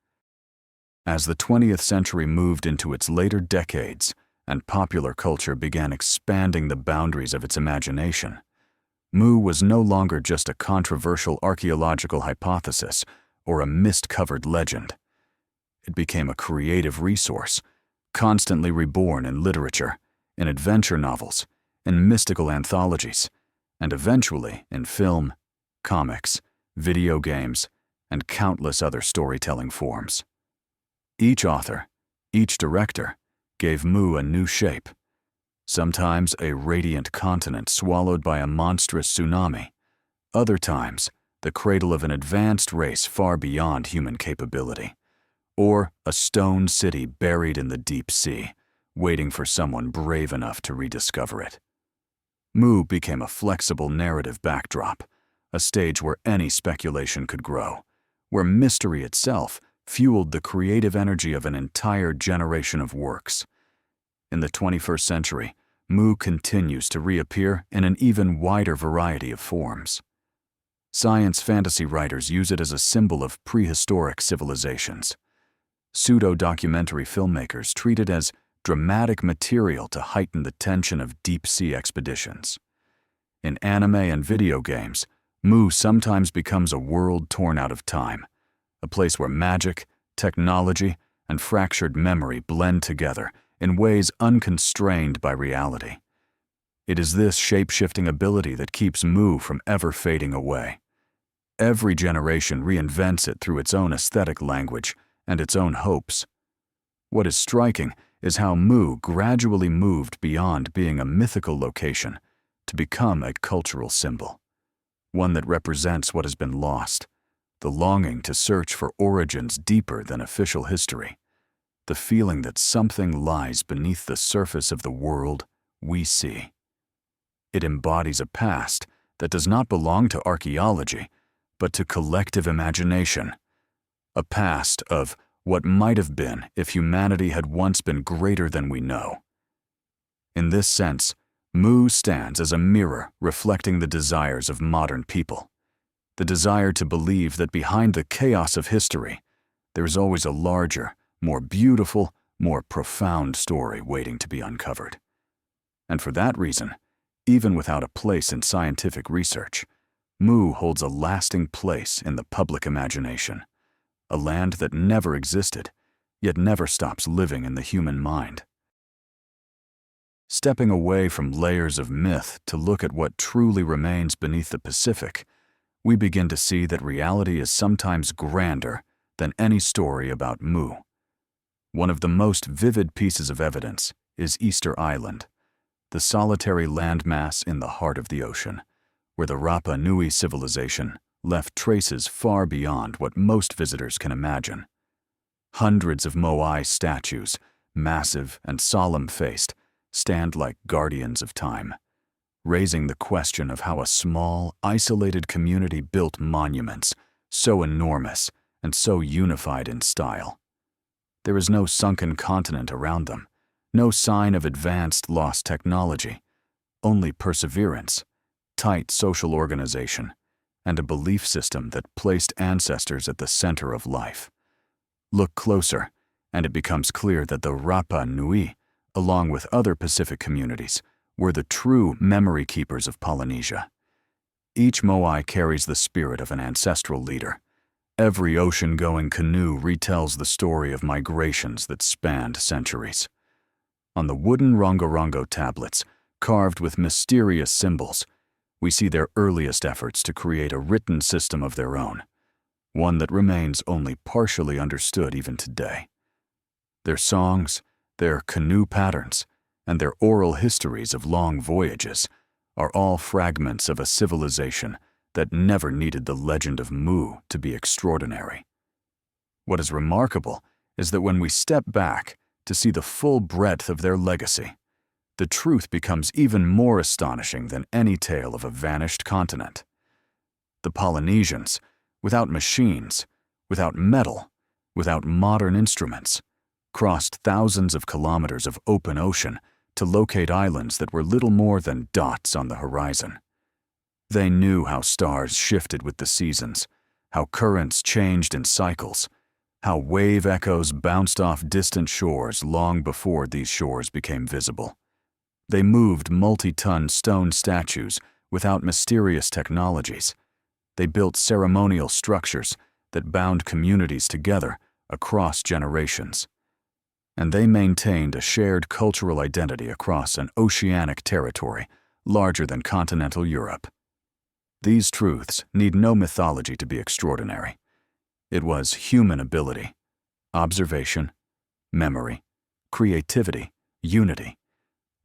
As the 20th century moved into its later decades and popular culture began expanding the boundaries of its imagination, Mu was no longer just a controversial archaeological hypothesis or a mist-covered legend. It became a creative resource, constantly reborn in literature, in adventure novels, in mystical anthologies, and eventually in film, comics, video games, and countless other storytelling forms. Each author, each director, gave Mu a new shape, sometimes a radiant continent swallowed by a monstrous tsunami, other times the cradle of an advanced race far beyond human capability, or a stone city buried in the deep sea, waiting for someone brave enough to rediscover it. Mu became a flexible narrative backdrop, a stage where any speculation could grow, where mystery itself fueled the creative energy of an entire generation of works. In the 21st century, Mu continues to reappear in an even wider variety of forms. Science fantasy writers use it as a symbol of prehistoric civilizations. Pseudo-documentary filmmakers treat it as dramatic material to heighten the tension of deep-sea expeditions. In anime and video games, Mu sometimes becomes a world torn out of time, a place where magic, technology, and fractured memory blend together in ways unconstrained by reality. It is this shape-shifting ability that keeps Mu from ever fading away. Every generation reinvents it through its own aesthetic language and its own hopes. What is striking is how Mu gradually moved beyond being a mythical location to become a cultural symbol, one that represents what has been lost, the longing to search for origins deeper than official history, the feeling that something lies beneath the surface of the world we see. It embodies a past that does not belong to archaeology, but to collective imagination, a past of what might have been if humanity had once been greater than we know. In this sense, Mu stands as a mirror reflecting the desires of modern people, the desire to believe that behind the chaos of history, there is always a larger, more beautiful, more profound story waiting to be uncovered. And for that reason, even without a place in scientific research, Mu holds a lasting place in the public imagination, a land that never existed, yet never stops living in the human mind. Stepping away from layers of myth to look at what truly remains beneath the Pacific, we begin to see that reality is sometimes grander than any story about Mu. One of the most vivid pieces of evidence is Easter Island, the solitary landmass in the heart of the ocean, where the Rapa Nui civilization left traces far beyond what most visitors can imagine. Hundreds of Moai statues, massive and solemn-faced, stand like guardians of time, raising the question of how a small, isolated community built monuments so enormous and so unified in style. There is no sunken continent around them, No sign of advanced lost technology, only perseverance, tight social organization, and a belief system that placed ancestors at the center of life. Look closer, and it becomes clear that the Rapa Nui, along with other Pacific communities, were the true memory keepers of Polynesia. Each moai carries the spirit of an ancestral leader. Every ocean-going canoe retells the story of migrations that spanned centuries. On the wooden rongo-rongo tablets, carved with mysterious symbols, we see their earliest efforts to create a written system of their own, one that remains only partially understood even today. Their songs, their canoe patterns, and their oral histories of long voyages are all fragments of a civilization that never needed the legend of Mu to be extraordinary. What is remarkable is that when we step back to see the full breadth of their legacy, the truth becomes even more astonishing than any tale of a vanished continent. The Polynesians, without machines, without metal, without modern instruments, crossed thousands of kilometers of open ocean to locate islands that were little more than dots on the horizon. They knew how stars shifted with the seasons, how currents changed in cycles, how wave echoes bounced off distant shores long before these shores became visible. They moved multi-ton stone statues without mysterious technologies. They built ceremonial structures that bound communities together across generations. And they maintained a shared cultural identity across an oceanic territory larger than continental Europe. These truths need no mythology to be extraordinary. It was human ability, observation, memory, creativity, unity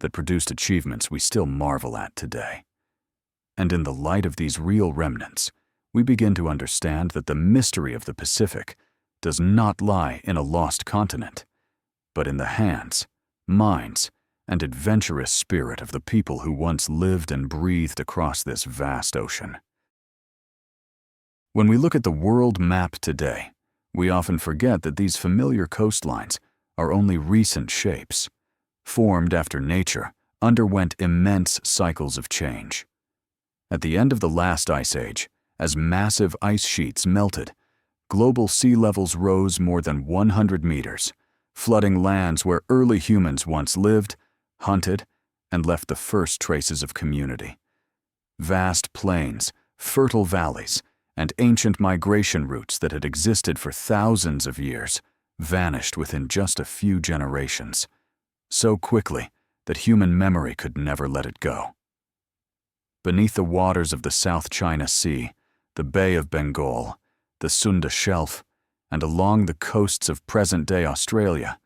that produced achievements we still marvel at today. And in the light of these real remnants, we begin to understand that the mystery of the Pacific does not lie in a lost continent, but in the hands, minds, and adventurous spirit of the people who once lived and breathed across this vast ocean. When we look at the world map today, we often forget that these familiar coastlines are only recent shapes. Formed after nature, underwent immense cycles of change. At the end of the last ice age, as massive ice sheets melted, global sea levels rose more than 100 meters, flooding lands where early humans once lived, hunted, and left the first traces of community. Vast plains, fertile valleys, and ancient migration routes that had existed for thousands of years vanished within just a few generations, so quickly that human memory could never let it go. Beneath the waters of the South China Sea, the Bay of Bengal, the Sunda Shelf, and along the coasts of present-day Australia,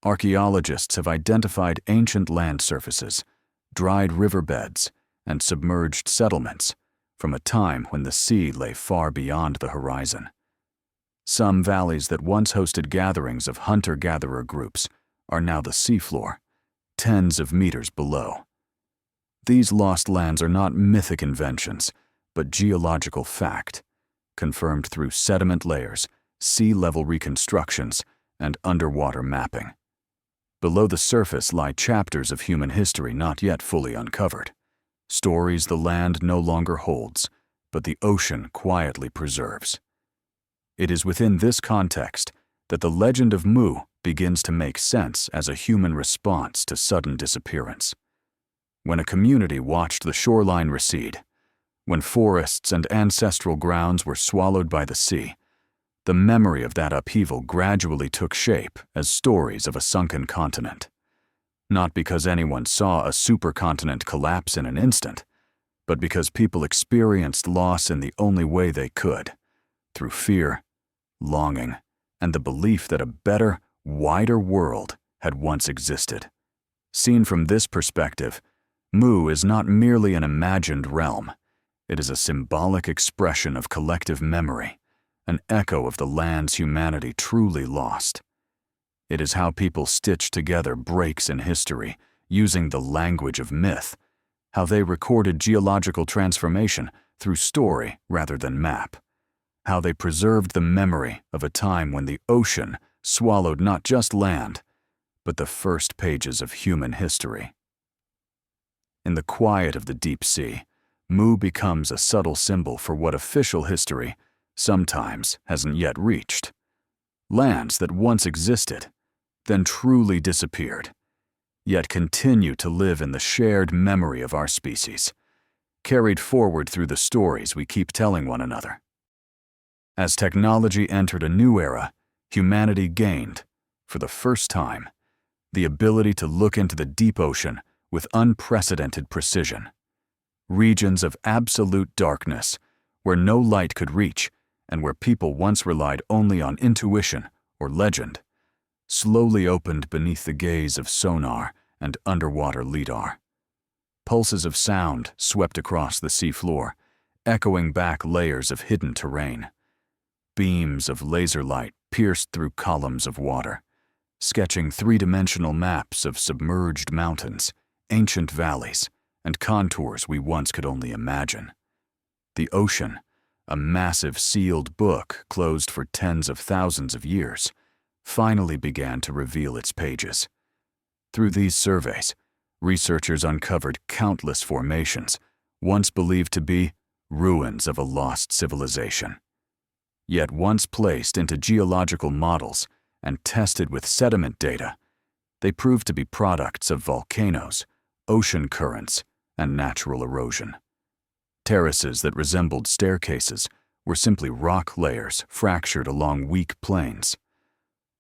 archaeologists have identified ancient land surfaces, dried riverbeds, and submerged settlements from a time when the sea lay far beyond the horizon. Some valleys that once hosted gatherings of hunter-gatherer groups are now the seafloor, tens of meters below. These lost lands are not mythic inventions, but geological fact, confirmed through sediment layers, sea-level reconstructions, and underwater mapping. Below the surface lie chapters of human history not yet fully uncovered, stories the land no longer holds, but the ocean quietly preserves. It is within this context that the legend of Mu begins to make sense as a human response to sudden disappearance. When a community watched the shoreline recede, when forests and ancestral grounds were swallowed by the sea, the memory of that upheaval gradually took shape as stories of a sunken continent. Not because anyone saw a supercontinent collapse in an instant, but because people experienced loss in the only way they could, through fear, longing, and the belief that a better, wider world had once existed. Seen from this perspective, Mu is not merely an imagined realm. It is a symbolic expression of collective memory, an echo of the lands humanity truly lost. It is how people stitch together breaks in history using the language of myth, how they recorded geological transformation through story rather than map, how they preserved the memory of a time when the ocean swallowed not just land, but the first pages of human history. In the quiet of the deep sea, Mu becomes a subtle symbol for what official history sometimes hasn't yet reached. Lands that once existed, then truly disappeared, yet continue to live in the shared memory of our species, carried forward through the stories we keep telling one another. As technology entered a new era, humanity gained, for the first time, the ability to look into the deep ocean with unprecedented precision. Regions of absolute darkness, where no light could reach and where people once relied only on intuition or legend, slowly opened beneath the gaze of sonar and underwater lidar. Pulses of sound swept across the seafloor, echoing back layers of hidden terrain. Beams of laser light pierced through columns of water, sketching three-dimensional maps of submerged mountains, ancient valleys, and contours we once could only imagine. The ocean, a massive sealed book closed for tens of thousands of years, finally began to reveal its pages. Through these surveys, researchers uncovered countless formations, once believed to be ruins of a lost civilization. Yet once placed into geological models and tested with sediment data, they proved to be products of volcanoes, ocean currents, and natural erosion. Terraces that resembled staircases were simply rock layers fractured along weak plains.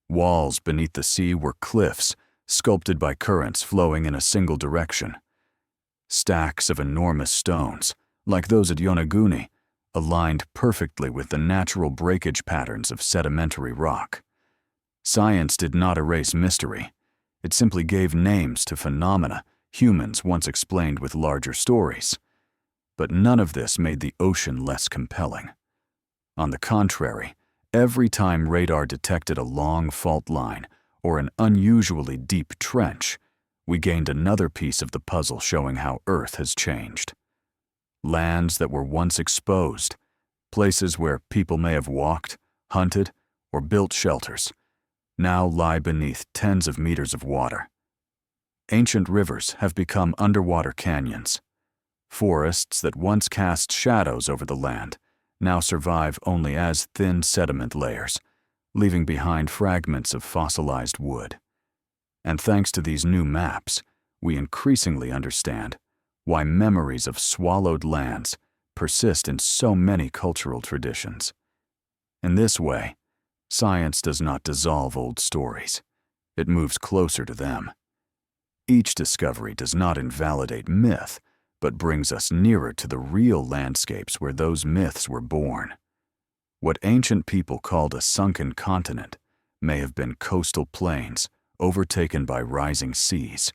Walls beneath the sea were cliffs sculpted by currents flowing in a single direction. Stacks of enormous stones, like those at Yonaguni, aligned perfectly with the natural breakage patterns of sedimentary rock. Science did not erase mystery. It simply gave names to phenomena humans once explained with larger stories. But none of this made the ocean less compelling. On the contrary, every time radar detected a long fault line or an unusually deep trench, we gained another piece of the puzzle showing how Earth has changed. Lands that were once exposed, places where people may have walked, hunted, or built shelters, now lie beneath tens of meters of water. Ancient rivers have become underwater canyons. Forests that once cast shadows over the land now survive only as thin sediment layers, leaving behind fragments of fossilized wood. And thanks to these new maps, we increasingly understand why memories of swallowed lands persist in so many cultural traditions. In this way, science does not dissolve old stories. It moves closer to them. Each discovery does not invalidate myth, but brings us nearer to the real landscapes where those myths were born. What ancient people called a sunken continent may have been coastal plains overtaken by rising seas.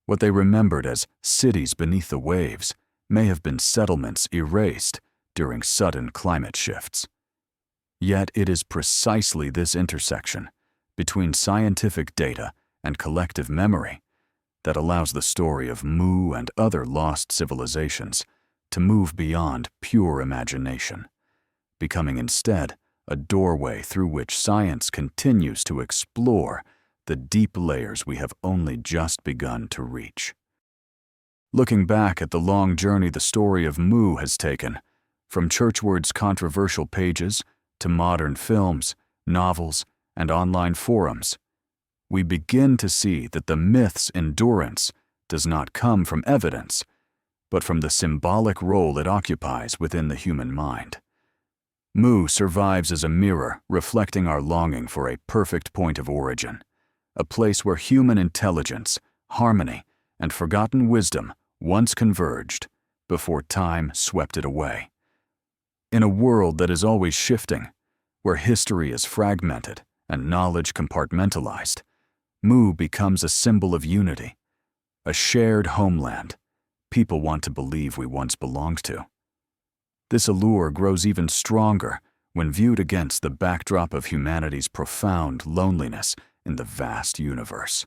What they remembered as cities beneath the waves may have been settlements erased during sudden climate shifts. Yet it is precisely this intersection between scientific data and collective memory that allows the story of Mu and other lost civilizations to move beyond pure imagination, becoming instead a doorway through which science continues to explore the deep layers we have only just begun to reach. Looking back at the long journey the story of Mu has taken, from Churchward's controversial pages to modern films, novels, and online forums, we begin to see that the myth's endurance does not come from evidence, but from the symbolic role it occupies within the human mind. Mu survives as a mirror reflecting our longing for a perfect point of origin, a place where human intelligence, harmony, and forgotten wisdom once converged before time swept it away. In a world that is always shifting, where history is fragmented and knowledge compartmentalized, Mu becomes a symbol of unity, a shared homeland people want to believe we once belonged to. This allure grows even stronger when viewed against the backdrop of humanity's profound loneliness in the vast universe.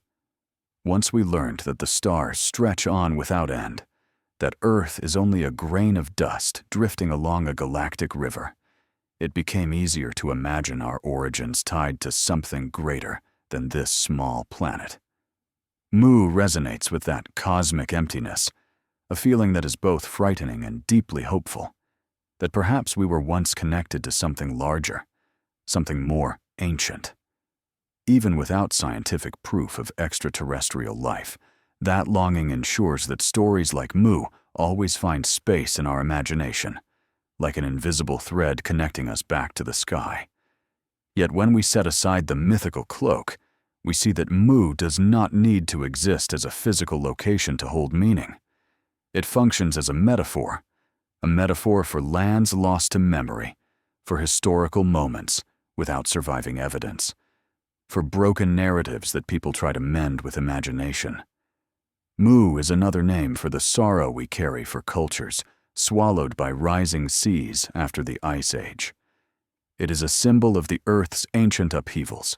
Once we learned that the stars stretch on without end, that Earth is only a grain of dust drifting along a galactic river, it became easier to imagine our origins tied to something greater than this small planet. Mu resonates with that cosmic emptiness, a feeling that is both frightening and deeply hopeful, that perhaps we were once connected to something larger, something more ancient. Even without scientific proof of extraterrestrial life, that longing ensures that stories like Mu always find space in our imagination, like an invisible thread connecting us back to the sky. Yet when we set aside the mythical cloak, we see that Mu does not need to exist as a physical location to hold meaning. It functions as a metaphor for lands lost to memory, for historical moments without surviving evidence, for broken narratives that people try to mend with imagination. Mu is another name for the sorrow we carry for cultures swallowed by rising seas after the Ice Age. It is a symbol of the Earth's ancient upheavals,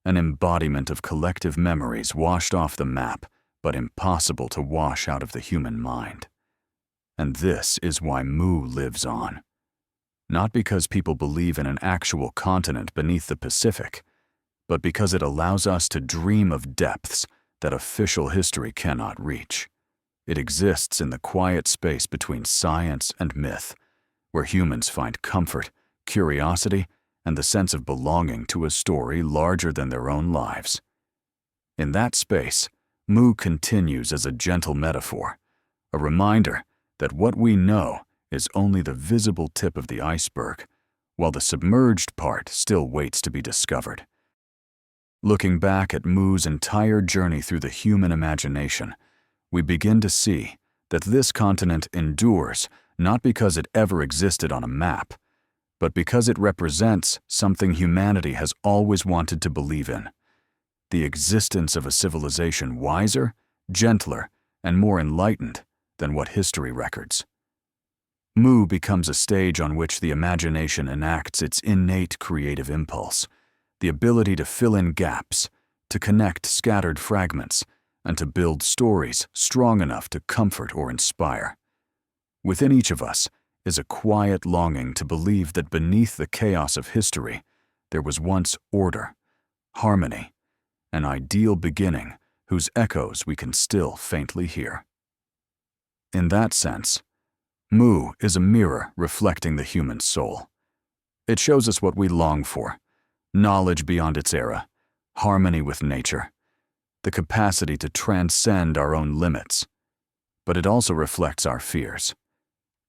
an embodiment of collective memories washed off the map but impossible to wash out of the human mind. And this is why Mu lives on. Not because people believe in an actual continent beneath the Pacific, but because it allows us to dream of depths that official history cannot reach. It exists in the quiet space between science and myth, where humans find comfort, curiosity, and the sense of belonging to a story larger than their own lives. In that space, Mu continues as a gentle metaphor, a reminder that what we know is only the visible tip of the iceberg, while the submerged part still waits to be discovered. Looking back at Mu's entire journey through the human imagination, we begin to see that this continent endures not because it ever existed on a map, but because it represents something humanity has always wanted to believe in: the existence of a civilization wiser, gentler, and more enlightened than what history records. Mu becomes a stage on which the imagination enacts its innate creative impulse, the ability to fill in gaps, to connect scattered fragments, and to build stories strong enough to comfort or inspire. Within each of us is a quiet longing to believe that beneath the chaos of history, there was once order, harmony, an ideal beginning whose echoes we can still faintly hear. In that sense, Mu is a mirror reflecting the human soul. It shows us what we long for: knowledge beyond its era, harmony with nature, the capacity to transcend our own limits. But it also reflects our fears.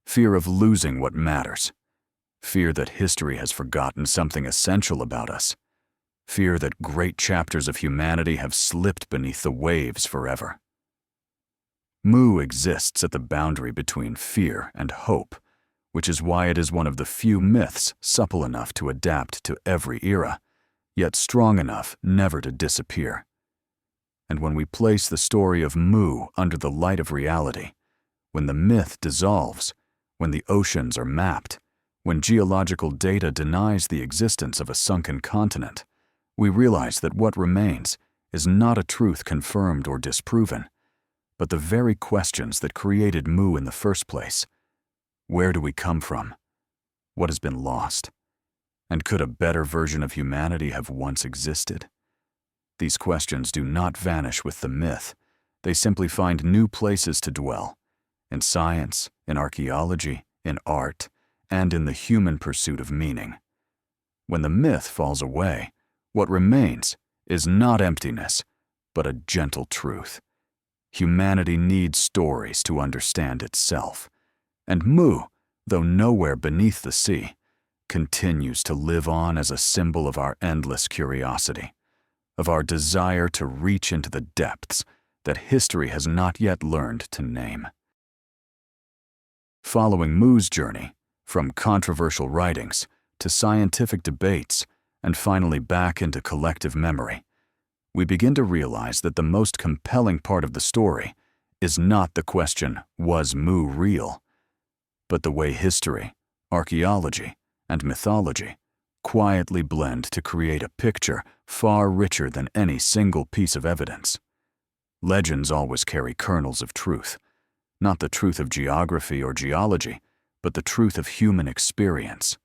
Fear of losing what matters. Fear that history has forgotten something essential about us. Fear that great chapters of humanity have slipped beneath the waves forever. Mu exists at the boundary between fear and hope, which is why it is one of the few myths supple enough to adapt to every era, yet strong enough never to disappear. And when we place the story of Mu under the light of reality, when the myth dissolves, when the oceans are mapped, when geological data denies the existence of a sunken continent, we realize that what remains is not a truth confirmed or disproven, but the very questions that created Mu in the first place. Where do we come from? What has been lost? And could a better version of humanity have once existed? These questions do not vanish with the myth. They simply find new places to dwell, in science, in archaeology, in art, and in the human pursuit of meaning. When the myth falls away, what remains is not emptiness, but a gentle truth. Humanity needs stories to understand itself. And Mu, though nowhere beneath the sea, continues to live on as a symbol of our endless curiosity, of our desire to reach into the depths that history has not yet learned to name. Following Mu's journey, from controversial writings to scientific debates, and finally back into collective memory, we begin to realize that the most compelling part of the story is not the question, was Mu real? But the way history, archaeology, and mythology quietly blend to create a picture far richer than any single piece of evidence. Legends always carry kernels of truth, not the truth of geography or geology, but the truth of human experience.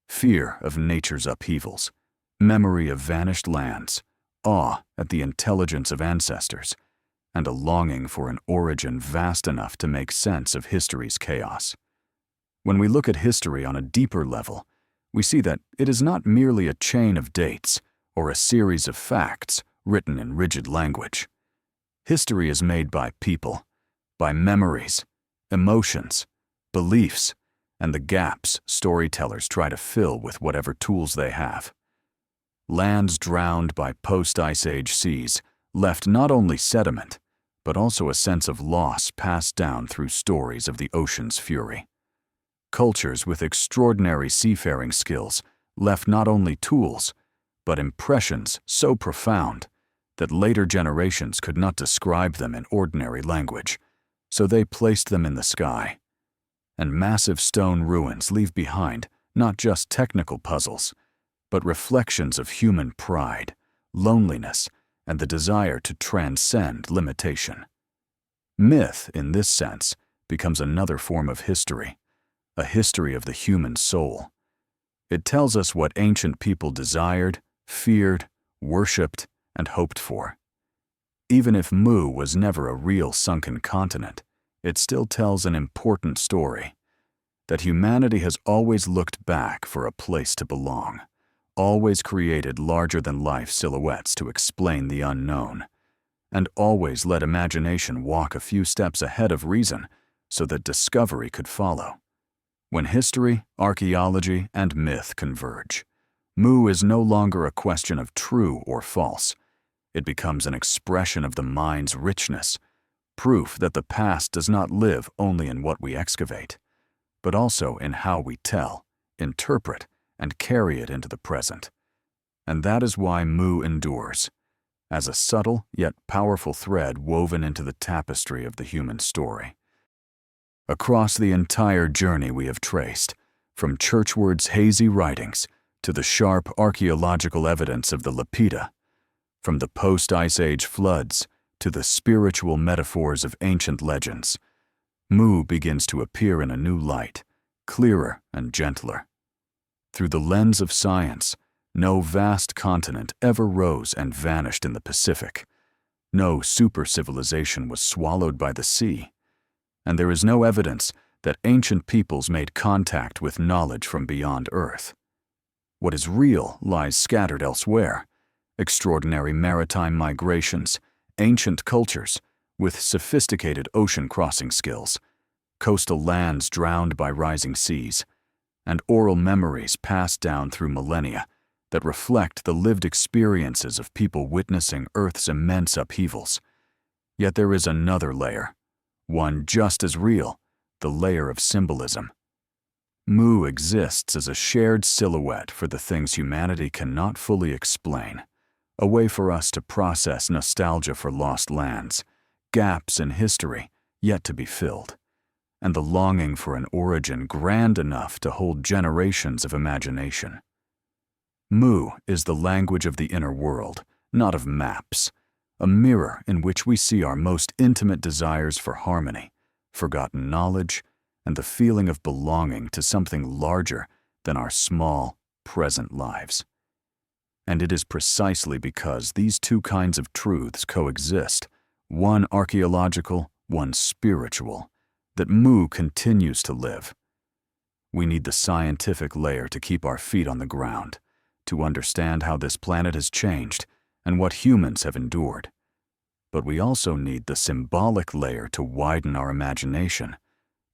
Fear of nature's upheavals, memory of vanished lands, awe at the intelligence of ancestors, and a longing for an origin vast enough to make sense of history's chaos. When we look at history on a deeper level, we see that it is not merely a chain of dates or a series of facts written in rigid language. History is made by people, by memories, emotions, beliefs, and the gaps storytellers try to fill with whatever tools they have. Lands drowned by post-Ice Age seas left not only sediment, but also a sense of loss passed down through stories of the ocean's fury. Cultures with extraordinary seafaring skills left not only tools, but impressions so profound that later generations could not describe them in ordinary language, so they placed them in the sky. And massive stone ruins leave behind not just technical puzzles, but reflections of human pride, loneliness, and the desire to transcend limitation. Myth, in this sense, becomes another form of history, a history of the human soul. It tells us what ancient people desired, feared, worshipped, and hoped for. Even if Mu was never a real sunken continent, it still tells an important story, that humanity has always looked back for a place to belong, always created larger-than-life silhouettes to explain the unknown, and always let imagination walk a few steps ahead of reason so that discovery could follow. When history, archaeology, and myth converge, Mu is no longer a question of true or false. It becomes an expression of the mind's richness, proof that the past does not live only in what we excavate, but also in how we tell, interpret, and carry it into the present. And that is why Mu endures, as a subtle yet powerful thread woven into the tapestry of the human story. Across the entire journey we have traced, from Churchward's hazy writings to the sharp archaeological evidence of the Lapita, from the post-Ice Age floods to the spiritual metaphors of ancient legends, Mu begins to appear in a new light, clearer and gentler. Through the lens of science, no vast continent ever rose and vanished in the Pacific. No super-civilization was swallowed by the sea. And there is no evidence that ancient peoples made contact with knowledge from beyond Earth. What is real lies scattered elsewhere: extraordinary maritime migrations, ancient cultures with sophisticated ocean-crossing skills, coastal lands drowned by rising seas, and oral memories passed down through millennia that reflect the lived experiences of people witnessing Earth's immense upheavals. Yet there is another layer, one just as real, the layer of symbolism. Mu exists as a shared silhouette for the things humanity cannot fully explain, a way for us to process nostalgia for lost lands, gaps in history yet to be filled, and the longing for an origin grand enough to hold generations of imagination. Mu is the language of the inner world, not of maps, a mirror in which we see our most intimate desires for harmony, forgotten knowledge, and the feeling of belonging to something larger than our small, present lives. And it is precisely because these two kinds of truths coexist, one archaeological, one spiritual, that Mu continues to live. We need the scientific layer to keep our feet on the ground, to understand how this planet has changed and what humans have endured. But we also need the symbolic layer to widen our imagination,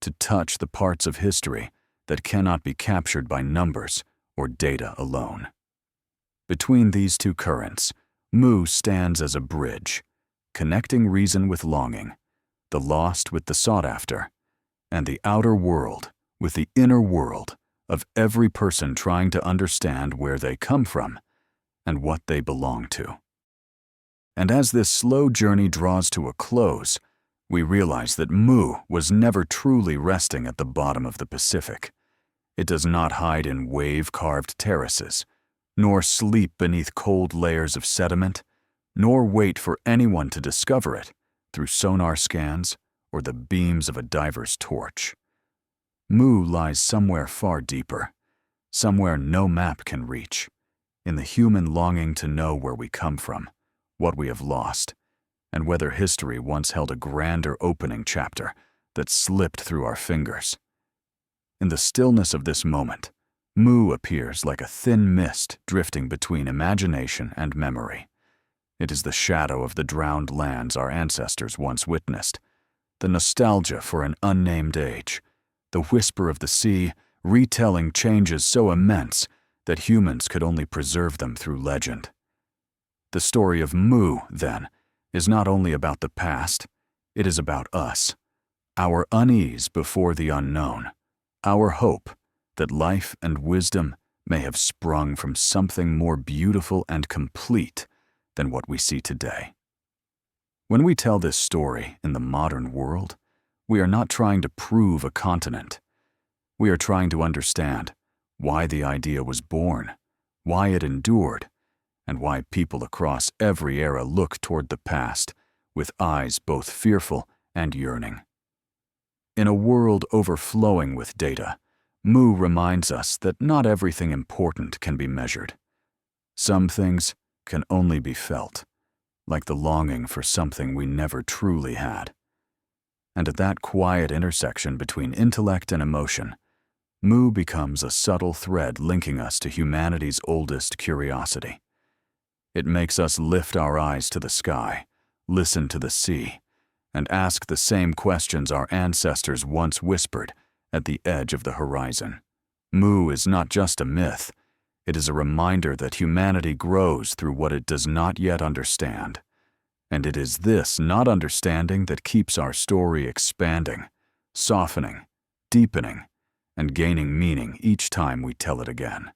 to touch the parts of history that cannot be captured by numbers or data alone. Between these two currents, Mu stands as a bridge, connecting reason with longing, the lost with the sought after, and the outer world with the inner world of every person trying to understand where they come from and what they belong to. And as this slow journey draws to a close, we realize that Mu was never truly resting at the bottom of the Pacific. It does not hide in wave-carved terraces, nor sleep beneath cold layers of sediment, nor wait for anyone to discover it through sonar scans or the beams of a diver's torch. Mu lies somewhere far deeper, somewhere no map can reach, in the human longing to know where we come from, what we have lost, and whether history once held a grander opening chapter that slipped through our fingers. In the stillness of this moment, Mu appears like a thin mist drifting between imagination and memory. It is the shadow of the drowned lands our ancestors once witnessed, the nostalgia for an unnamed age, the whisper of the sea retelling changes so immense that humans could only preserve them through legend. The story of Mu, then, is not only about the past, it is about us, our unease before the unknown, our hope that life and wisdom may have sprung from something more beautiful and complete than what we see today. When we tell this story in the modern world, we are not trying to prove a continent. We are trying to understand why the idea was born, why it endured, and why people across every era look toward the past with eyes both fearful and yearning. In a world overflowing with data, Mu reminds us that not everything important can be measured. Some things can only be felt, like the longing for something we never truly had. And at that quiet intersection between intellect and emotion, Mu becomes a subtle thread linking us to humanity's oldest curiosity. It makes us lift our eyes to the sky, listen to the sea, and ask the same questions our ancestors once whispered at the edge of the horizon. Mu is not just a myth, it is a reminder that humanity grows through what it does not yet understand. And it is this not understanding that keeps our story expanding, softening, deepening, and gaining meaning each time we tell it again.